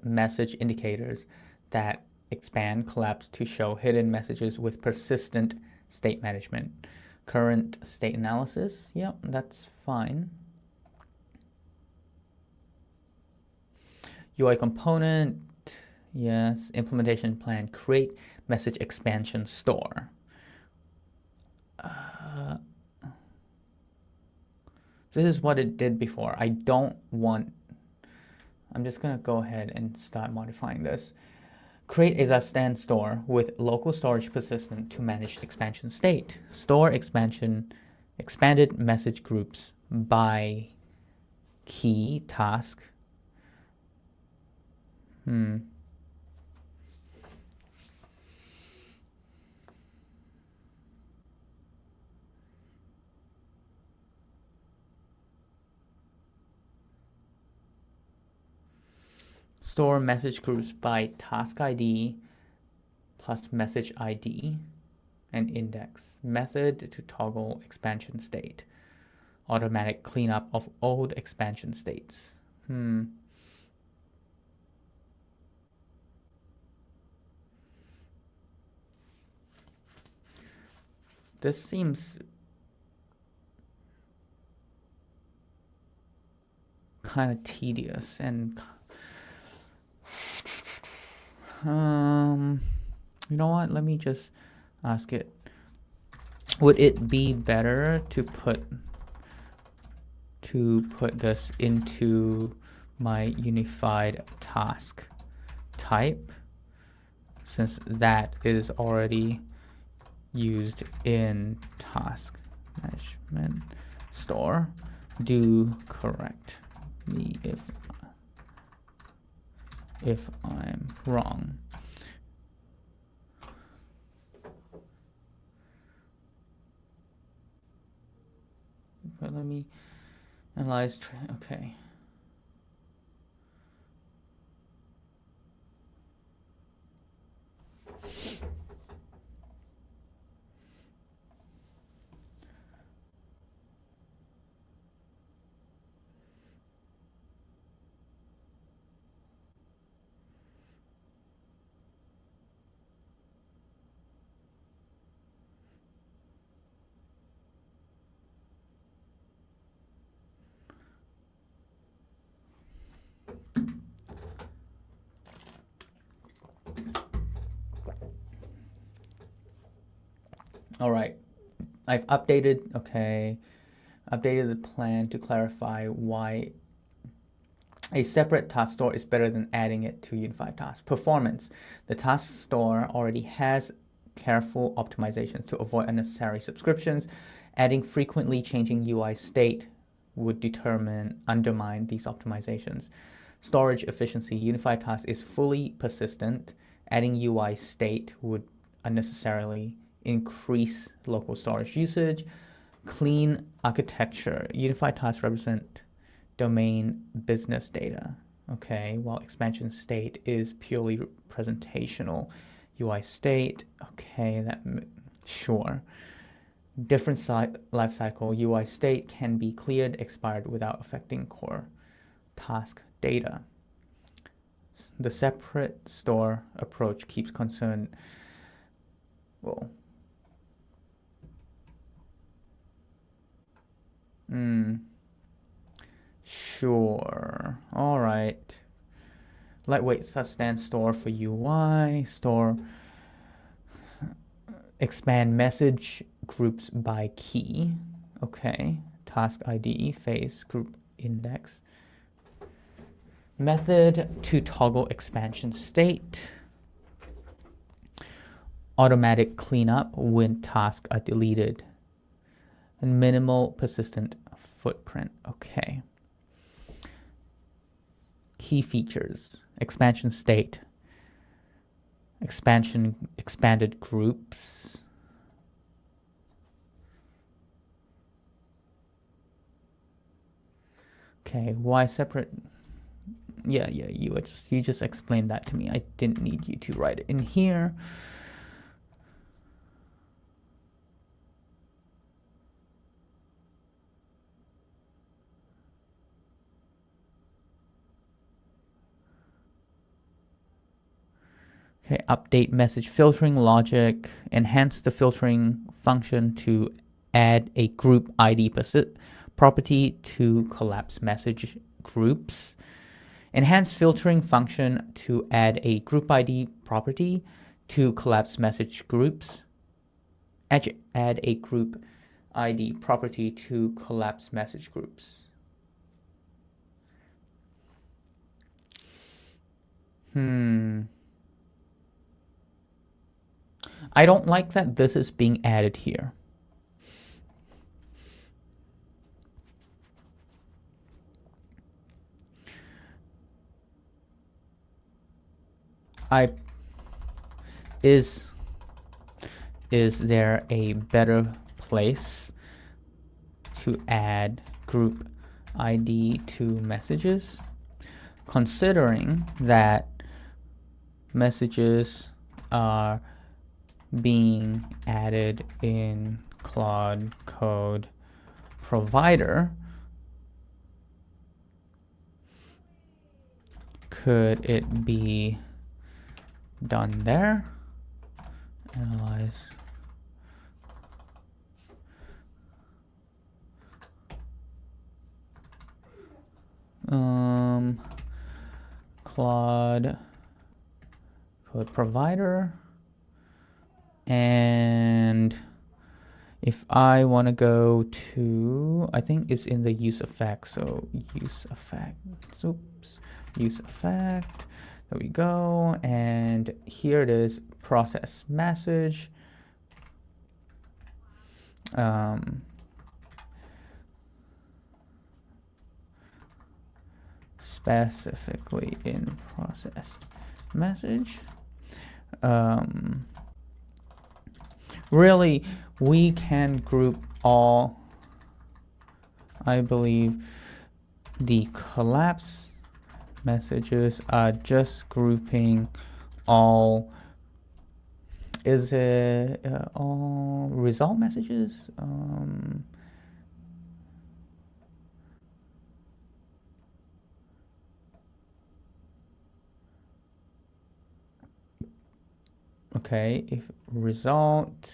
message indicators that expand collapse to show hidden messages with persistent state management. Current state analysis, yep, that's fine. UI component, yes. Implementation plan, create message expansion store. This is what it did before. I'm just gonna go ahead and start modifying this. Create a stand store with local storage persistent to manage expansion state. Store expanded message groups by key task. Store message groups by task ID plus message ID and index. Method to toggle expansion state. Automatic cleanup of old expansion states. This seems kind of tedious and you know what, let me just ask it, would it be better to put this into my unified task type, since that is already used in task management store? Do correct me if I'm wrong. But let me analyze. Okay. All right, I've updated, okay, updated the plan to clarify why a separate task store is better than adding it to unified task. Performance. The task store already has careful optimizations to avoid unnecessary subscriptions. Adding frequently changing UI state would undermine these optimizations. Storage efficiency. Unified task is fully persistent. Adding UI state would unnecessarily increase local storage usage. Clean architecture. Unified tasks represent domain business data, okay, while expansion state is purely presentational. UI state, okay, sure. Different life cycle. UI state can be cleared, expired without affecting core task data. The separate store approach keeps concern, well, sure, all right. Lightweight substance store for UI, store, expand message groups by key, okay, task ID, phase, group index. Method to toggle expansion state. Automatic cleanup when tasks are deleted. And minimal persistent footprint, okay. Key features, expansion state, expanded groups, okay, why separate? Yeah, you just explained that to me. I didn't need you to write it in here. Okay, update message filtering logic, enhance the filtering function to add a group ID property to collapse message groups. Enhance filtering function to add a group ID property to collapse message groups. Add a group ID property to collapse message groups. I don't like that this is being added here. Is there a better place to add group ID to messages, considering that messages are being added in Claude Code provider? Could it be done there? Analyze. Claude Code provider. And if I want to go to, I think it's in the use effect. So use effect, use effect. There we go. And here it is, process message. Specifically in processed message. Really, we can group all, I believe the collapse messages are just grouping all, is it all result messages? Okay, if result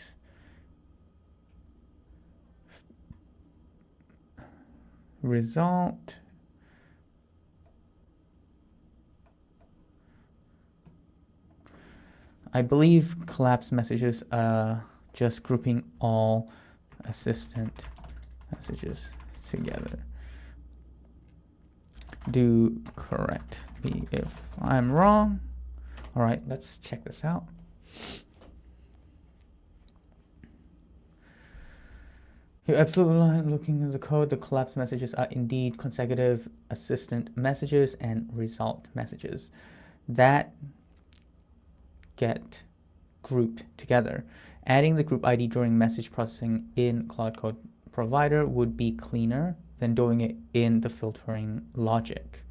I believe collapse messages are just grouping all assistant messages together. Do correct me if I'm wrong. All right, let's check this out. You're absolutely right. Looking at the code, the collapsed messages are indeed consecutive assistant messages and result messages that get grouped together. Adding the group ID during message processing in Claude Code Provider would be cleaner than doing it in the filtering logic.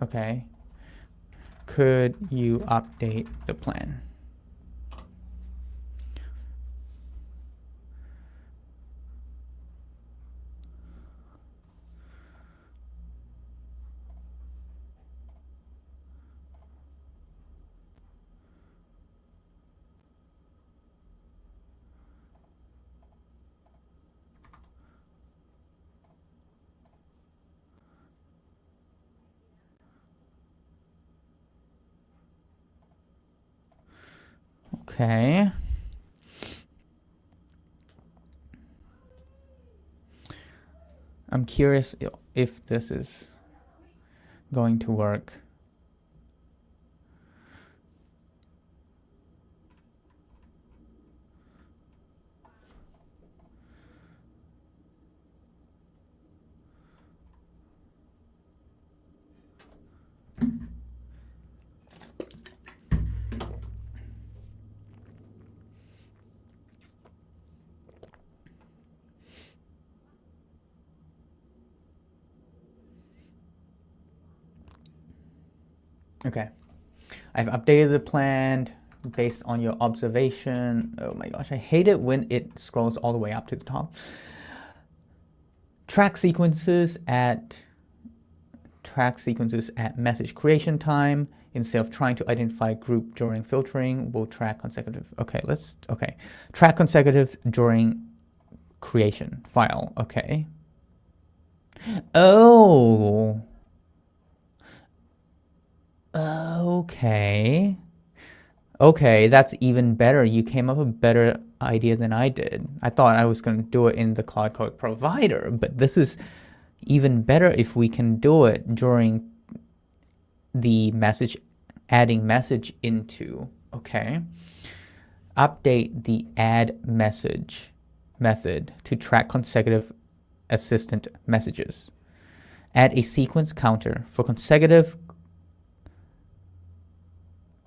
Okay. Could you update the plan? Okay. I'm curious if this is going to work. Okay, I've updated the plan based on your observation. Oh my gosh, I hate it when it scrolls all the way up to the top. Track sequences at message creation time. Instead of trying to identify group during filtering, we'll track consecutive. Okay, track consecutive during creation file. Okay. Oh. Okay. Okay, that's even better. You came up with a better idea than I did. I thought I was going to do it in the Claude Code Provider, but this is even better if we can do it during the message, adding message into. Okay. Update the add message method to track consecutive assistant messages. Add a sequence counter for consecutive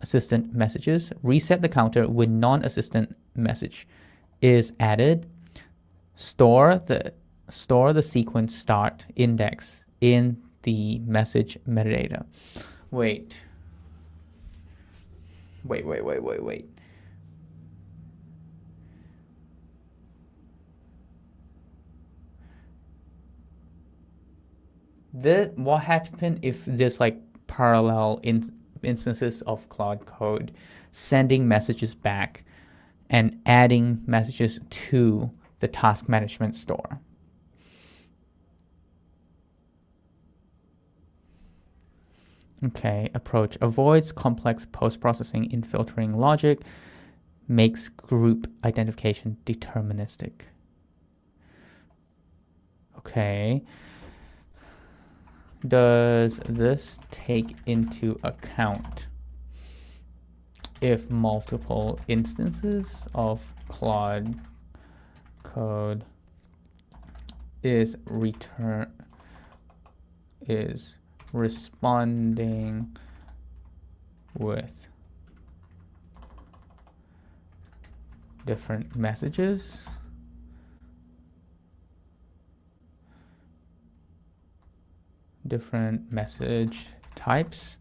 assistant messages. Reset the counter when non-assistant message is added. Store the sequence start index in the message metadata. Wait. What happened if there's like parallel instances of Claude Code sending messages back and adding messages to the task management store? Okay, approach avoids complex post-processing in filtering logic, makes group identification deterministic. Okay. Does this take into account if multiple instances of Claude Code is responding with different messages? Different message types.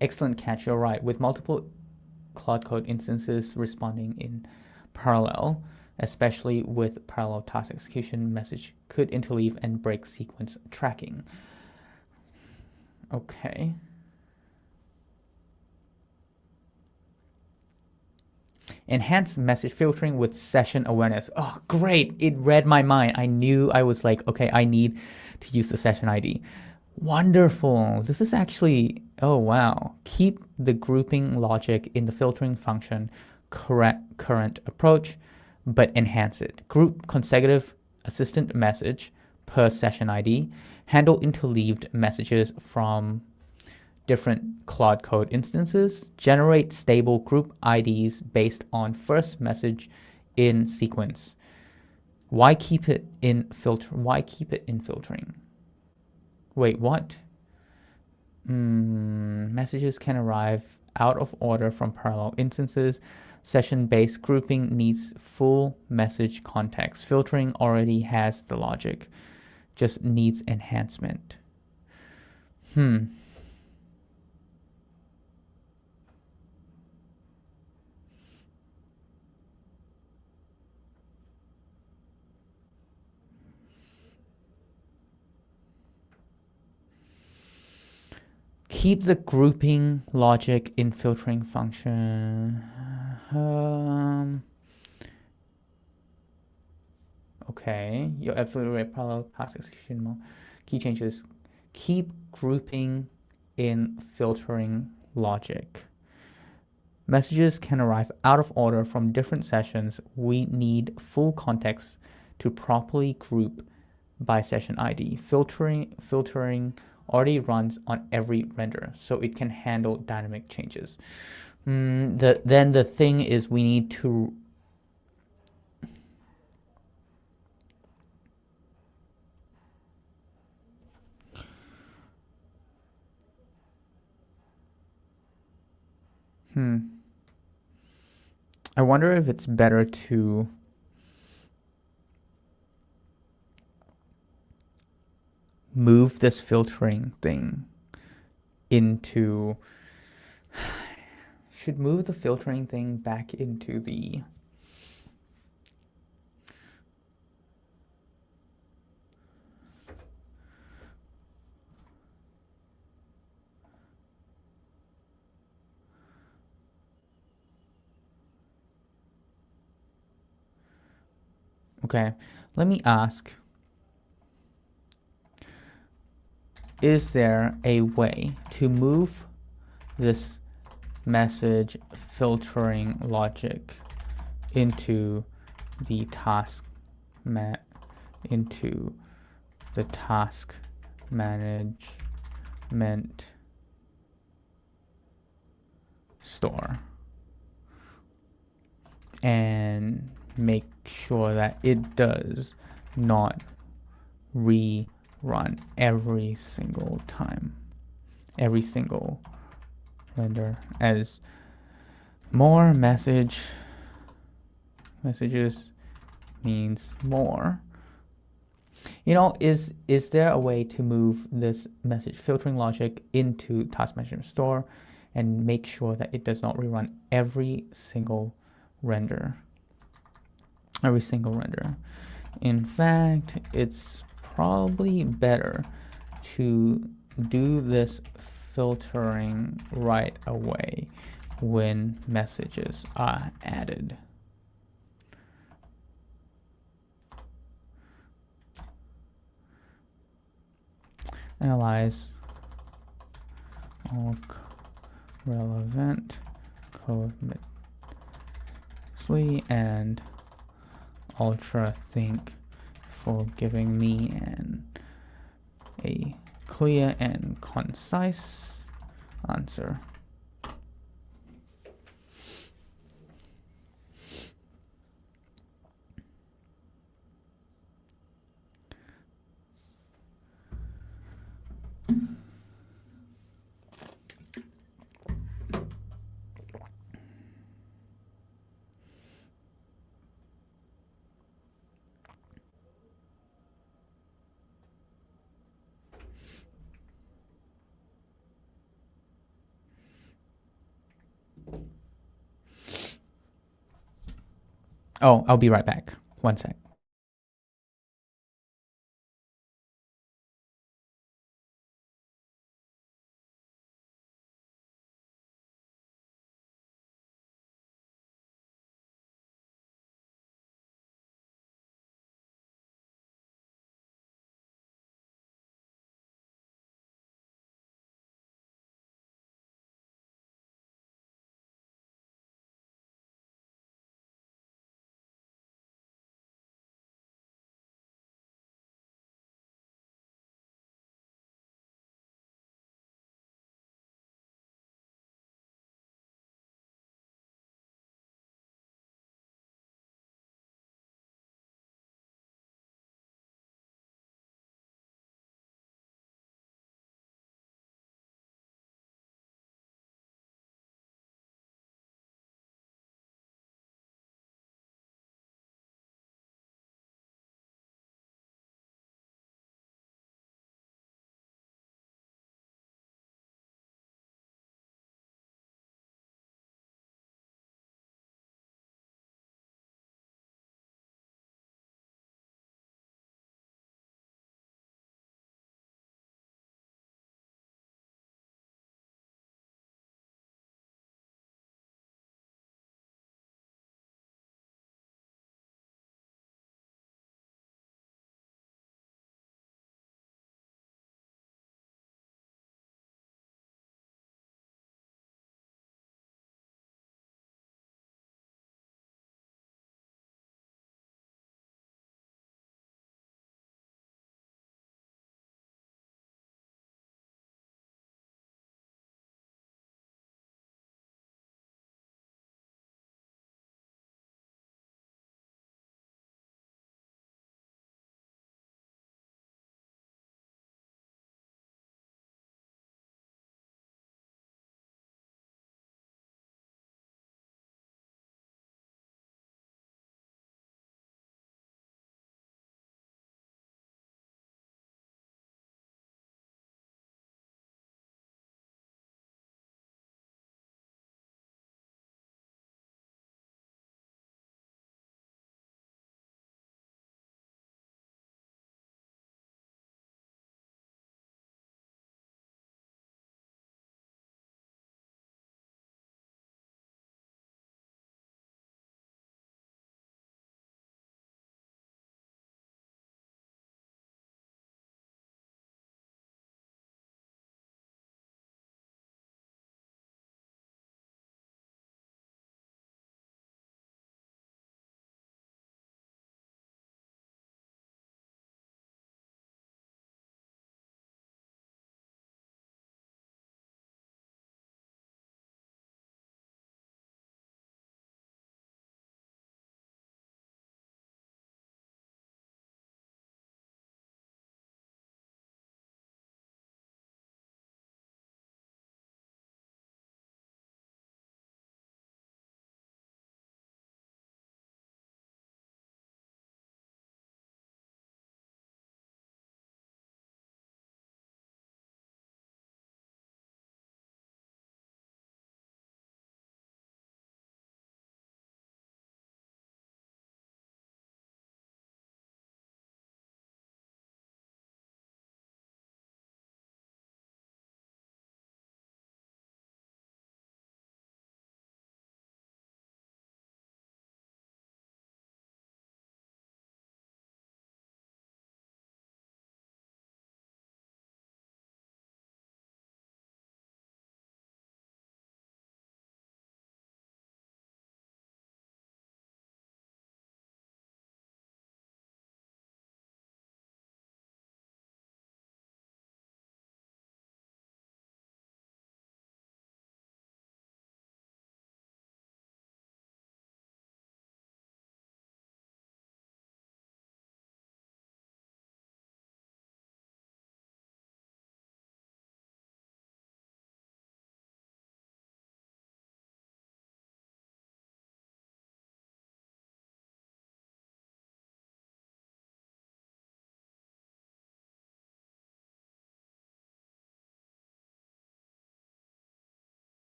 Excellent catch, you're right. With multiple Claude Code instances responding in parallel, especially with parallel task execution, message could interleave and break sequence tracking. Okay. Enhance message filtering with session awareness. Oh, great. It read my mind. I knew I was like, okay, I need to use the session ID. Wonderful. This is actually, oh wow. Keep the grouping logic in the filtering function current approach, but enhance it. Group consecutive assistant message per session ID. Handle interleaved messages from different Claude Code instances. Generate stable group IDs based on first message in sequence. Why keep it in filtering? Wait, what? Messages can arrive out of order from parallel instances. Session-based grouping needs full message context. Filtering already has the logic, just needs enhancement. Keep the grouping logic in filtering function. Okay, you're absolutely right. Parallel task execution mode. Key changes. Keep grouping in filtering logic. Messages can arrive out of order from different sessions. We need full context to properly group by session ID. Filtering already runs on every render, so it can handle dynamic changes. Then the thing is we need to I wonder if it's better to move this filtering thing into, should move the filtering thing back into the Okay, let me ask, is there a way to move this message filtering logic into the task management store and make sure that it does not rerun every single time, every single render, as more messages means more. You know, is there a way to move this message filtering logic into task management store and make sure that it does not rerun every single render? In fact, it's probably better to do this filtering right away when messages are added. Analyze all relevant code and ultra think for giving me a clear and concise answer. Oh, I'll be right back. One sec.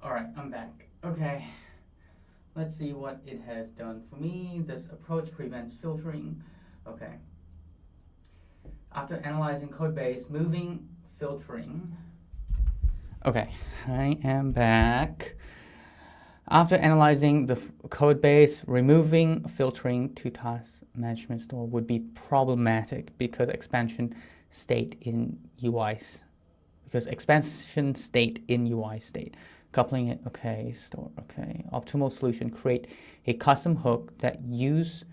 All right, I'm back. Okay, let's see what it has done for me. This approach prevents filtering. Okay. After analyzing code base, moving filtering. Okay, I am back. After analyzing the code base, removing filtering to task management store would be problematic because expansion state in UI state. Coupling it, okay, store, okay. Optimal solution, create a custom hook that use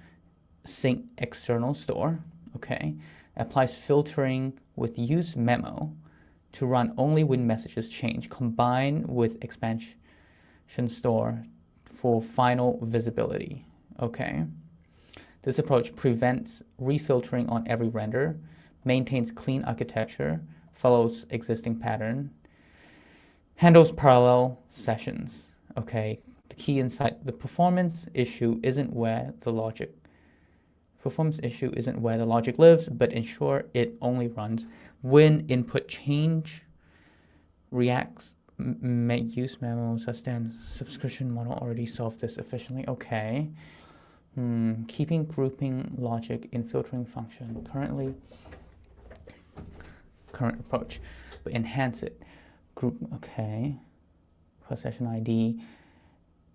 sync external store, okay. Applies filtering with use memo to run only when messages change. Combine with expansion store for final visibility, okay. This approach prevents refiltering on every render, maintains clean architecture, follows existing pattern, handles parallel sessions, okay. The key insight, the performance issue isn't where the logic lives, but ensure it only runs when input change, reacts, use memo, sustain subscription model already solved this efficiently. Okay. Keeping grouping logic in filtering function. Current approach, but enhance it. Group, okay. Possession ID,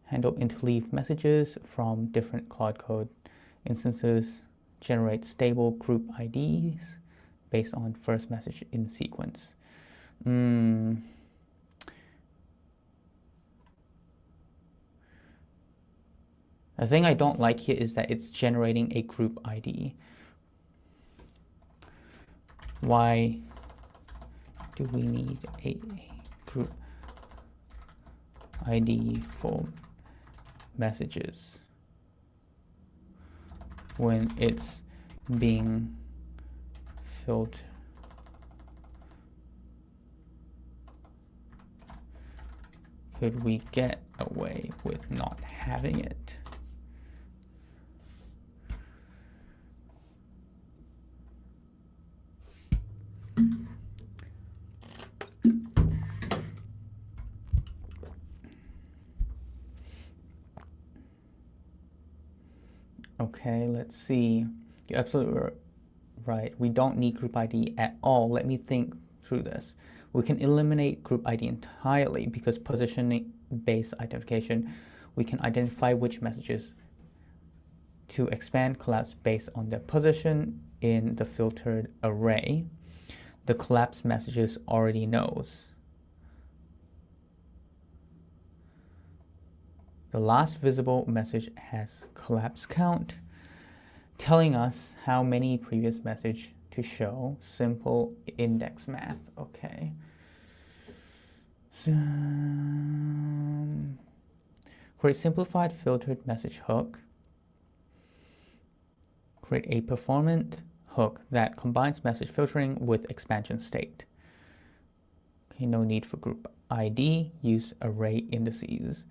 handle interleave messages from different Claude Code instances, generate stable group IDs based on first message in sequence. The thing I don't like here is that it's generating a group ID. Why do we need a group ID for messages when it's being filtered? Could we get away with not having it? Okay, let's see. You're absolutely right. We don't need group ID at all. Let me think through this. We can eliminate group ID entirely because positioning-based identification, we can identify which messages to expand collapse based on their position in the filtered array. The collapse messages already knows. The last visible message has collapse count, telling us how many previous message to show. Simple index math, okay. Create simplified filtered message hook. Create a performant hook that combines message filtering with expansion state. Okay, no need for group ID, use array indices.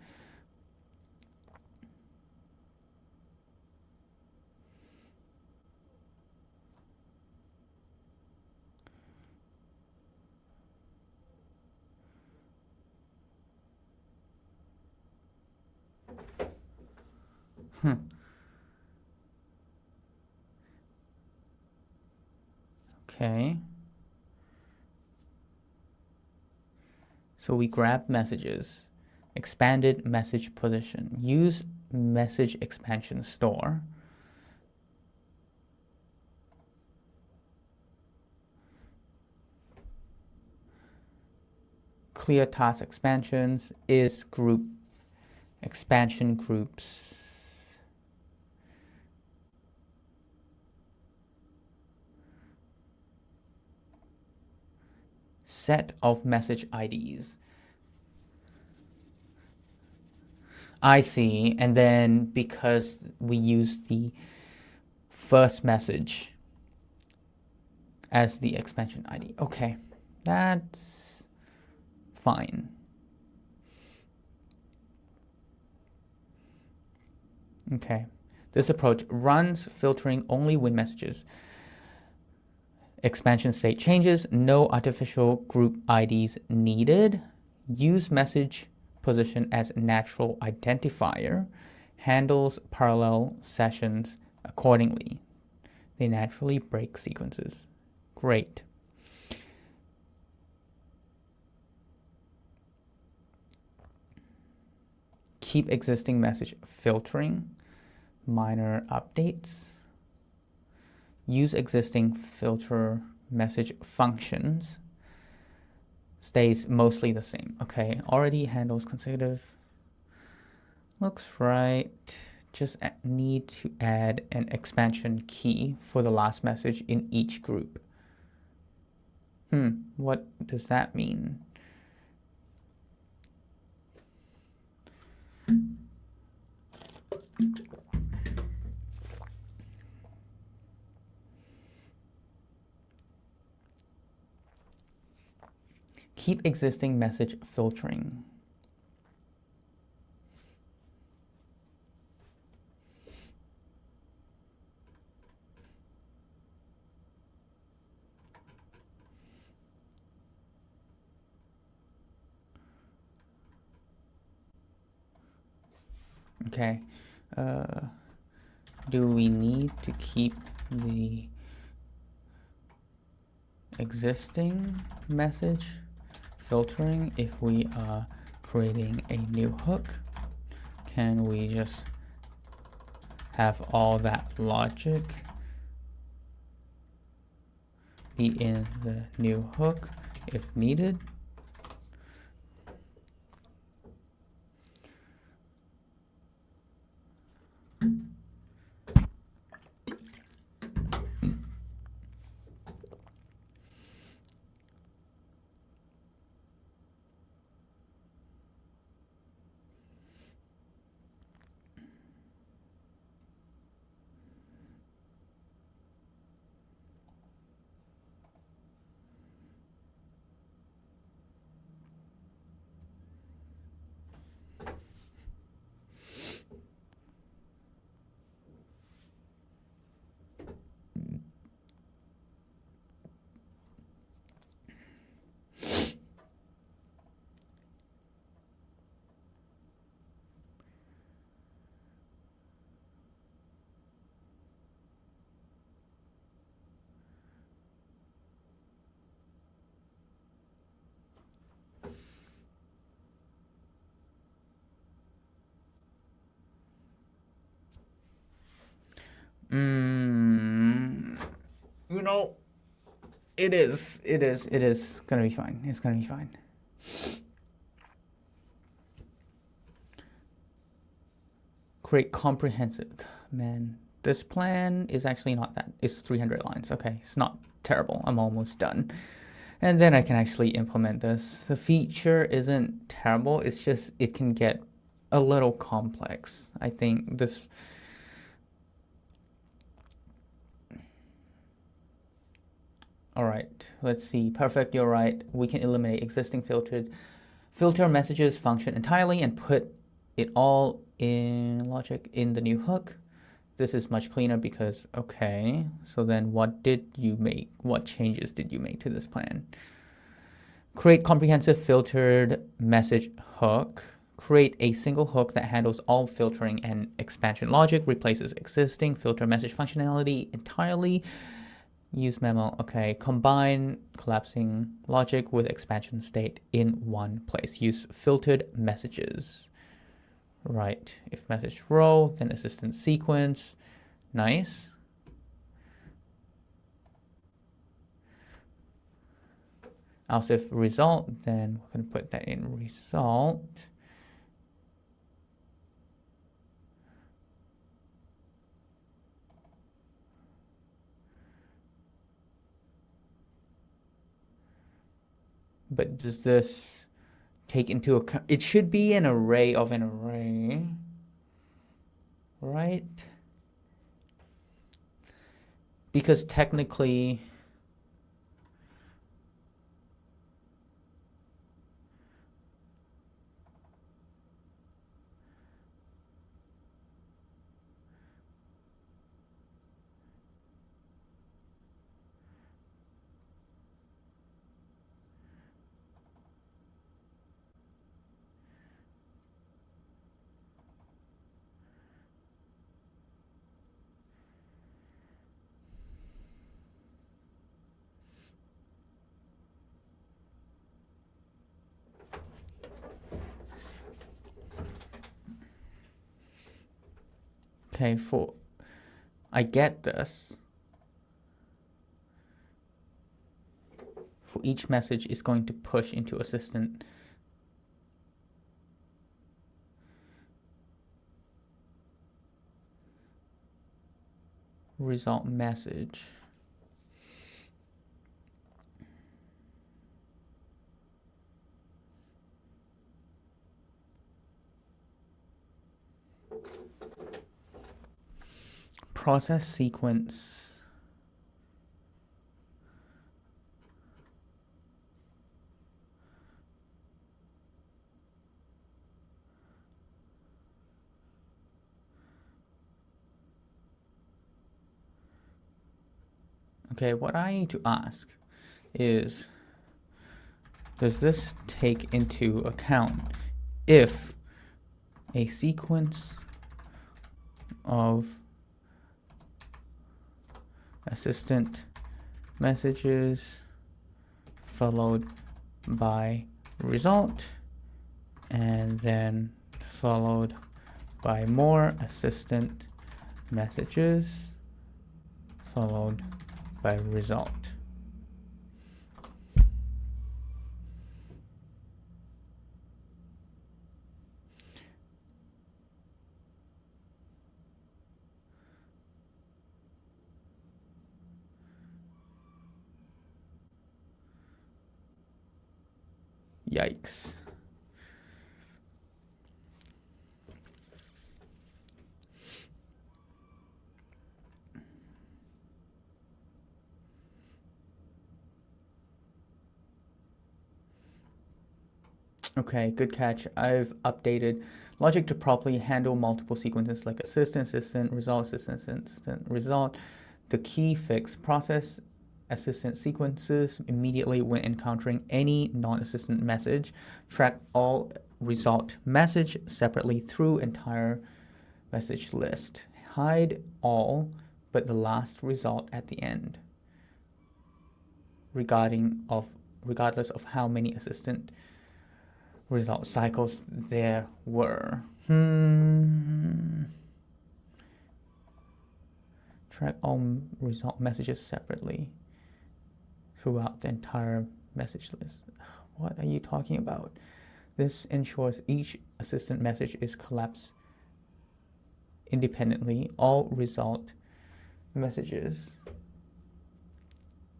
Okay. So we grab messages, expanded message position, use message expansion store. Clear task expansions is group expansion groups. Set of message IDs. I see, and then because we use the first message as the expansion ID. Okay, that's fine. Okay, this approach runs filtering only when messages expansion state changes, no artificial group IDs needed. Use message position as natural identifier handles parallel sessions accordingly. They naturally break sequences. Great. Keep existing message filtering, minor updates. Use existing filter message functions. Stays mostly the same. Okay, already handles consecutive. Looks right. Just need to add an expansion key for the last message in each group. What does that mean? Keep existing message filtering. Okay. Do we need to keep the existing message filtering if we are creating a new hook? Can we just have all that logic be in the new hook if needed? You know, it is gonna be fine. It's gonna be fine. Create comprehensive. Man, this plan is actually not that. It's 300 lines. Okay, it's not terrible. I'm almost done. And then I can actually implement this. The feature isn't terrible. It's just, it can get a little complex. I think this... All right, let's see. Perfect, you're right. We can eliminate existing filter messages function entirely and put it all in logic in the new hook. This is much cleaner because, okay, so then what did you make? What changes did you make to this plan? Create comprehensive filtered message hook. Create a single hook that handles all filtering and expansion logic, replaces existing filter message functionality entirely. Use memo, okay. Combine collapsing logic with expansion state in one place. Use filtered messages. Right, if message row, then assistant sequence. Nice. Also if result, then we're gonna put that in result. But does this take into account? It should be an array of an array, right? Because technically, Okay, I get this. For each message is going to push into assistant. Result message. Process sequence. Okay, what I need to ask is, does this take into account if a sequence of assistant messages followed by result and then followed by more assistant messages followed by result? Yikes. Okay, good catch. I've updated logic to properly handle multiple sequences like assistant, result, result. The key fix: process assistant sequences immediately when encountering any non-assistant message. Track all result message separately through entire message list. Hide all but the last result at the end, regardless of how many assistant result cycles there were. Track all result messages separately throughout the entire message list. What are you talking about? This ensures each assistant message is collapsed independently. All result messages,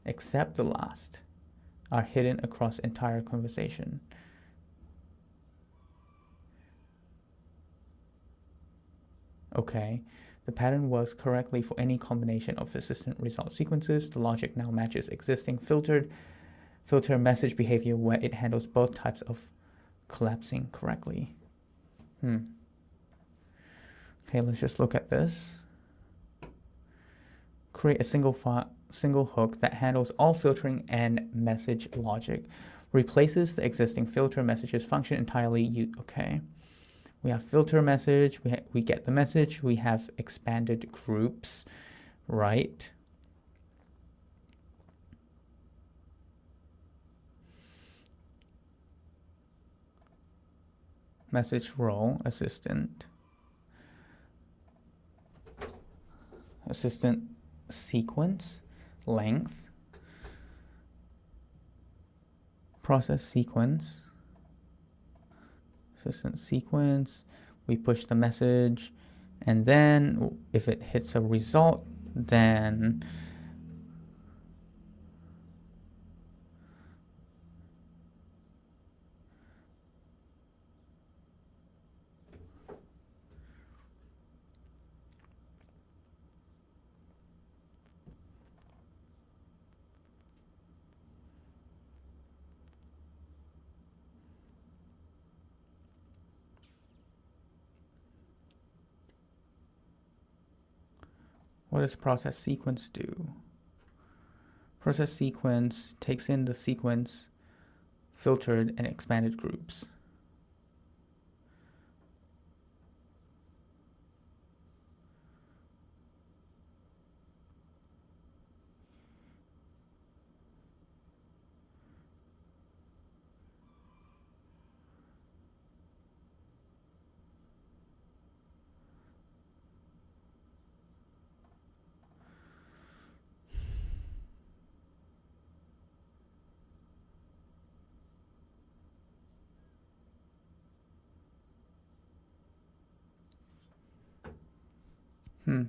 except the last, are hidden across entire conversation. Okay, the pattern works correctly for any combination of assistant result sequences. The logic now matches existing filter message behavior where it handles both types of collapsing correctly. Okay, let's just look at this. Create a single hook that handles all filtering and message logic. Replaces the existing filter messages function entirely. Okay. We have filter message, we get the message, we have expanded groups, right? Message role, assistant sequence, length, process sequence, assistant sequence, we push the message, and then if it hits a result, then what does process sequence do? Process sequence takes in the sequence, filtered and expanded groups. Hmm.